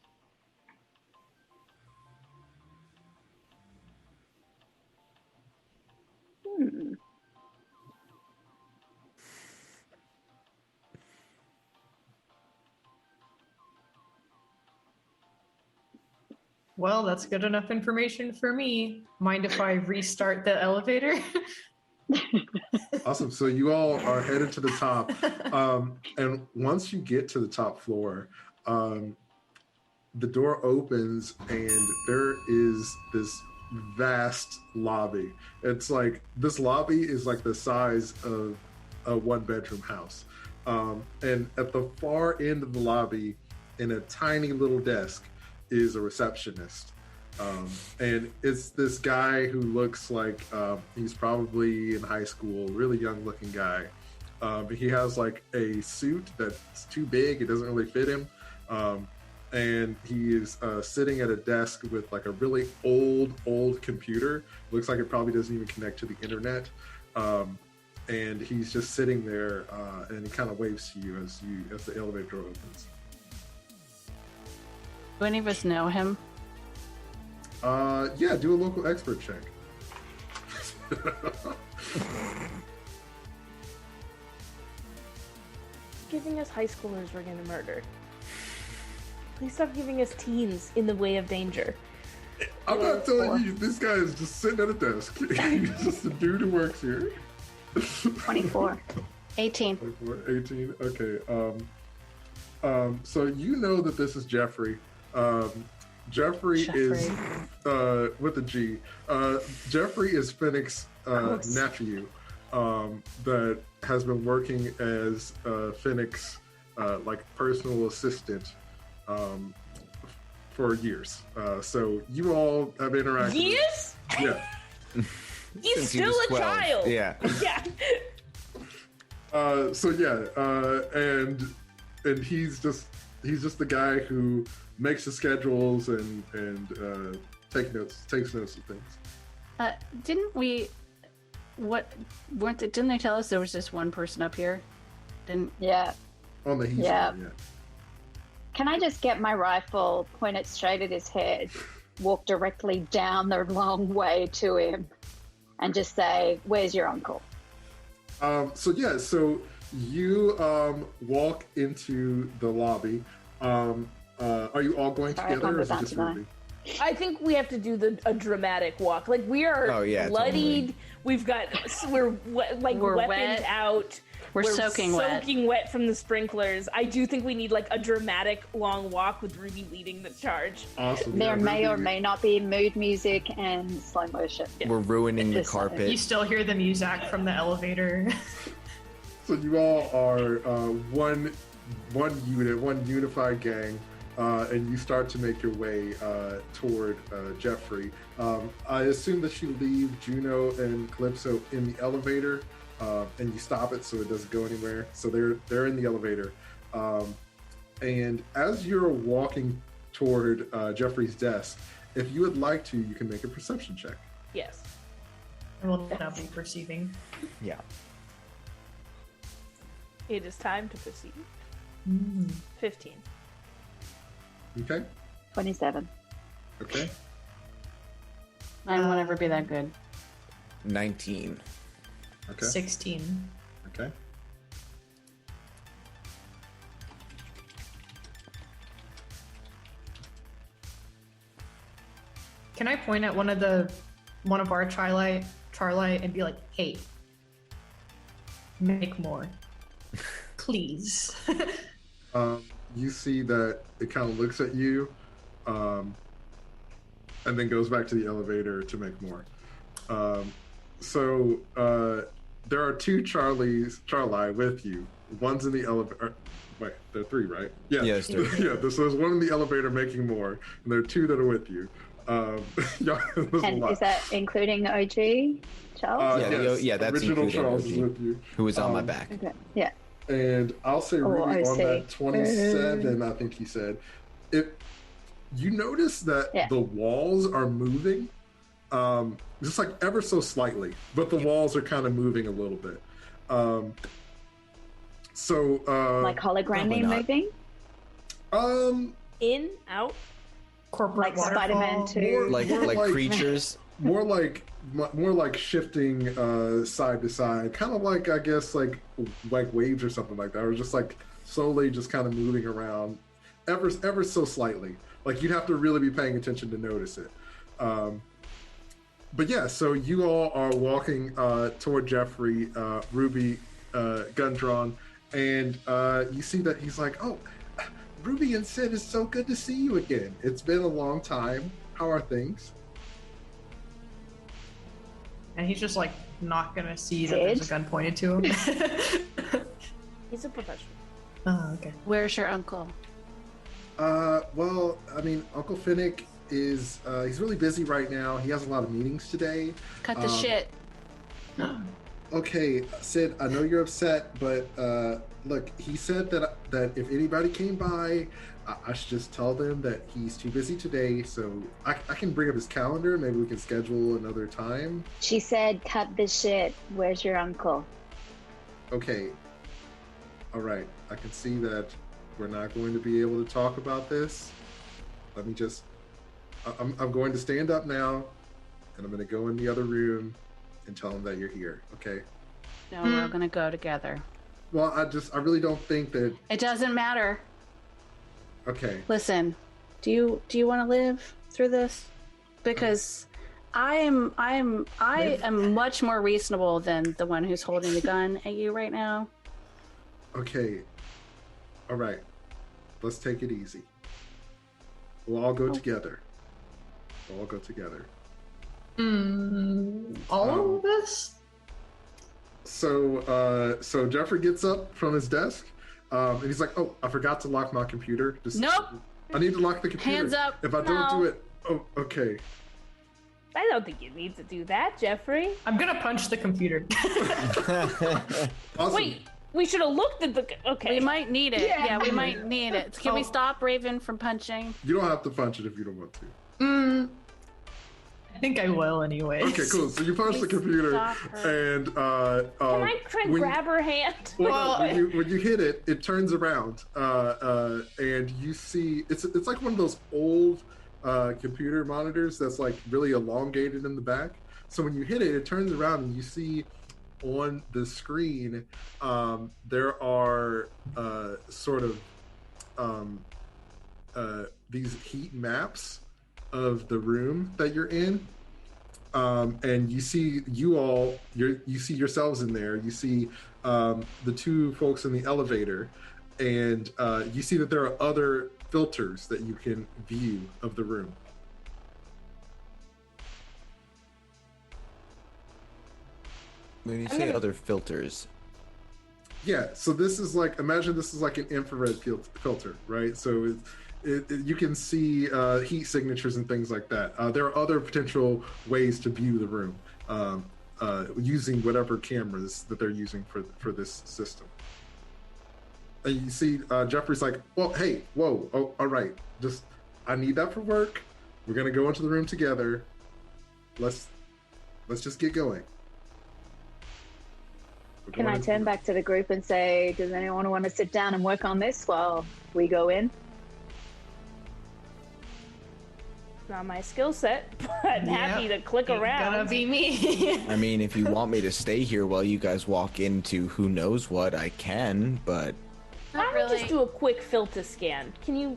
Well, that's good enough information for me. Mind if I restart the elevator? Awesome. So you all are headed to the top. And once you get to the top floor, the door opens and there is this vast lobby. It's like, this lobby is like the size of a one-bedroom house. And at the far end of the lobby, in a tiny little desk, is a receptionist. And it's this guy who looks like he's probably in high school, really young looking guy. He has like a suit that's too big, it doesn't really fit him. And he is sitting at a desk with like a really old computer. Looks like it probably doesn't even connect to the internet. And he's just sitting there and he kind of waves to you as the elevator door opens. Do any of us know him? Yeah, do a local expert check. Giving us high schoolers we're gonna murder. Please stop giving us teens in the way of danger. I'm not telling you, this guy is just sitting at a desk. He's just a dude who works here. 24. 18. 24, 18, okay. So you know that this is Jeffrey. Jeffrey is with a G. Jeffrey is Fennec's nephew that has been working as Fennec's like personal assistant for years. So you all have interacted. Years? Yeah. He's still a 12. child. Yeah. Yeah. And he's just the guy who makes the schedules and takes notes of things. Didn't we? Didn't they tell us there was just one person up here? Yeah. On the heat Yeah. side, yeah. Can I just get my rifle, point it straight at his head, walk directly down the long way to him, and just say, "Where's your uncle?" So you walk into the lobby. Are you all going together, or is it just Ruby? I think we have to do a dramatic walk. Like, we are bloodied. Totally. We're weaponed wet. Out. We're soaking wet from the sprinklers. I do think we need like a dramatic long walk with Ruby leading the charge. Awesome. There may or may not be mood music and slow motion. We're ruining the carpet. You still hear the music from the elevator. So you all are one unit, one unified gang, and you start to make your way toward Jeffrey. I assume that you leave Juno and Calypso in the elevator, and you stop it so it doesn't go anywhere. So they're in the elevator, and as you're walking toward Jeffrey's desk, if you would like to, you can make a perception check. Yes. I will not be perceiving. Yeah. It is time to proceed. 15. Okay. 27. Okay. Mine won't ever be that good. 19. Okay. 16. Okay. Can I point at one of our Charli and be like, "Hey, make more, please." You see that it kind of looks at you, and then goes back to the elevator to make more. So there are two Charli with you. One's in the elevator. Wait, there are three, right? Yeah. Yes, there are. Yeah. So there's one in the elevator making more, and there are two that are with you. And is that including OG Charles? That's original including Charles OG, is with you. who was on my back. Okay. Yeah. And I'll say Ruby on OC. that 27, I think he said. You notice that the walls are moving, just like ever so slightly, but the walls are kind of moving a little bit. Like hologramming moving? In, out? Corporate Like Spider-Man 2? Like creatures. More like shifting side to side, kind of like, I guess, like waves or something like that, or just like slowly just kind of moving around ever so slightly. Like you'd have to really be paying attention to notice it. But yeah, so you all are walking toward Jeffrey, Ruby, gun drawn, and you see that he's like, "Oh, Ruby and Sid, it's so good to see you again. It's been a long time. How are things?" And he's just like not gonna see that there's a gun pointed to him. He's a professional. Oh, okay. Where's your uncle? Well, I mean, Uncle Fennec is he's really busy right now. He has a lot of meetings today. Cut the shit. Okay, Sid, I know you're upset, but look, he said that if anybody came by, I should just tell them that he's too busy today. So I can bring up his calendar. Maybe we can schedule another time. She said, cut the shit. Where's your uncle? Okay. All right. I can see that we're not going to be able to talk about this. Let me just... I'm going to stand up now, and I'm going to go in the other room and tell them that you're here, okay? No, we're gonna go together. Well, I really don't think that... It doesn't matter. Okay. Listen, do you want to live through this? Because I am much more reasonable than the one who's holding the gun at you right now. Okay. All right. Let's take it easy. We'll all go together. We'll all go together. All of us? So Jeffrey gets up from his desk, and he's like, "Oh, I forgot to lock my computer. Nope. I need to lock the computer. Hands up. If I don't do it, oh, okay." I don't think you need to do that, Jeffrey. I'm gonna punch the computer. Awesome. Wait, we should have looked at the... Okay. We might need it. Yeah, we might need it. Can we stop Raven from punching? You don't have to punch it if you don't want to. I think I will anyway. Okay, cool. So you punch the computer, and Can I try and grab her hand? Well, when you hit it, it turns around, and you see it's like one of those old computer monitors that's like really elongated in the back. So when you hit it, it turns around, and you see on the screen there are sort of these heat maps of the room that you're in, and you see you see yourselves in there. You see the two folks in the elevator, and you see that there are other filters that you can view of the room. When you say other filters, yeah. So this is like, imagine this is like an infrared filter, right? So you can see heat signatures and things like that. There are other potential ways to view the room using whatever cameras that they're using for this system. And you see Jeffrey's like, well, hey, whoa, oh, all right. I need that for work. We're going to go into the room together. Let's just get going. Can I turn back to the group and say, does anyone want to sit down and work on this while we go in? Not my skill set, but I'm happy to click around. Gonna be me. I mean, if you want me to stay here while you guys walk into who knows what, I can, but... Why don't we just do a quick filter scan? Can you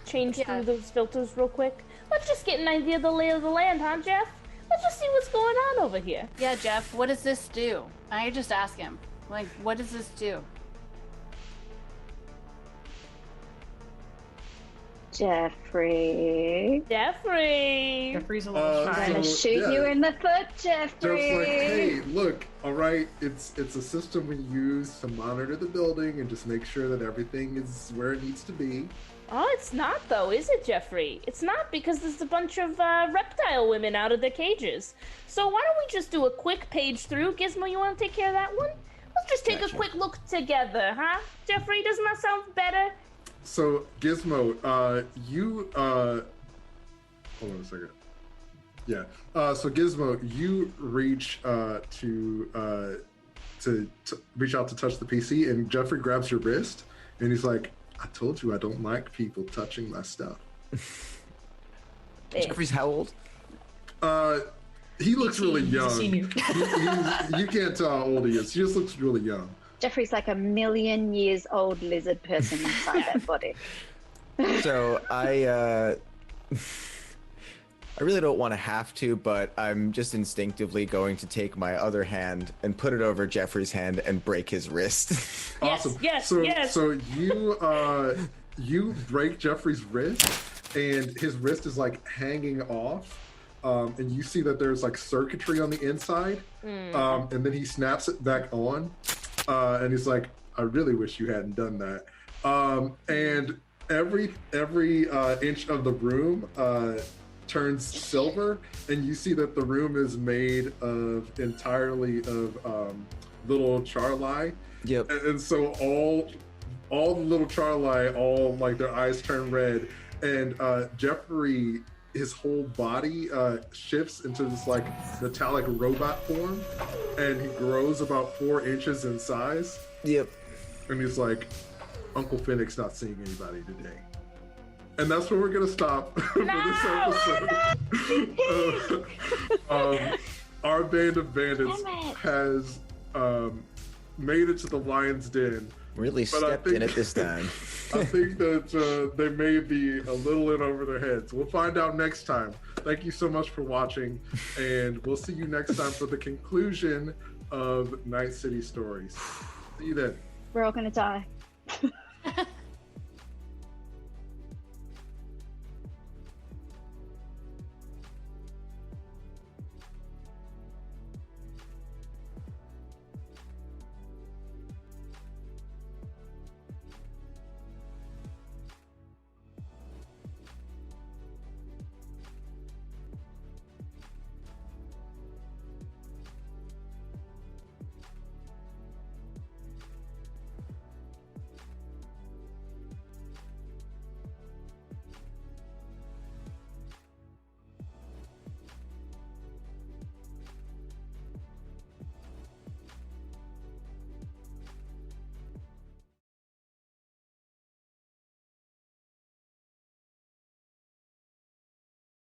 change through those filters real quick? Let's just get an idea of the lay of the land, huh, Jeff? Let's just see what's going on over here. Yeah, Jeff, what does this do? I just ask him. Like, what does this do? Jeffrey. Jeffrey's a little shy. I'm gonna shoot you in the foot, Jeffrey. Jeff's like, hey, look, all right, it's a system we use to monitor the building and just make sure that everything is where it needs to be. Oh, it's not though, is it, Jeffrey? It's not, because there's a bunch of reptile women out of their cages. So why don't we just do a quick page through? Gizmo, you want to take care of that one? Let's just take a quick look together, huh? Jeffrey, doesn't that sound better? So, Gizmo, you, hold on a second. Yeah. So, Gizmo, you reach to reach out to touch the PC, and Jeffrey grabs your wrist, and he's like, I told you I don't like people touching my stuff. Jeffrey's how old? He looks really young. Senior. You can't tell how old he is. He just looks really young. Jeffrey's like a million years old lizard person inside that body. So I really don't want to have to, but I'm just instinctively going to take my other hand and put it over Jeffrey's hand and break his wrist. Awesome. Yes. So you break Jeffrey's wrist, and his wrist is like hanging off, and you see that there's like circuitry on the inside, and then he snaps it back on, and he's like, "I really wish you hadn't done that." And every inch of the room turns silver, and you see that the room is made of entirely of little Charli. Yep. And so all the little Charli, all like their eyes turn red, and Jeffrey, his whole body shifts into this like metallic robot form, and he grows about 4 inches in size. Yep. And he's like, Uncle Fennec's not seeing anybody today. And that's where we're gonna stop for this episode. Our band of bandits has made it to the lion's den. Really stepped in it this time. I think that they may be a little in over their heads. We'll find out next time. Thank you so much for watching, and we'll see you next time for the conclusion of Night City Stories. See you then. We're all gonna die.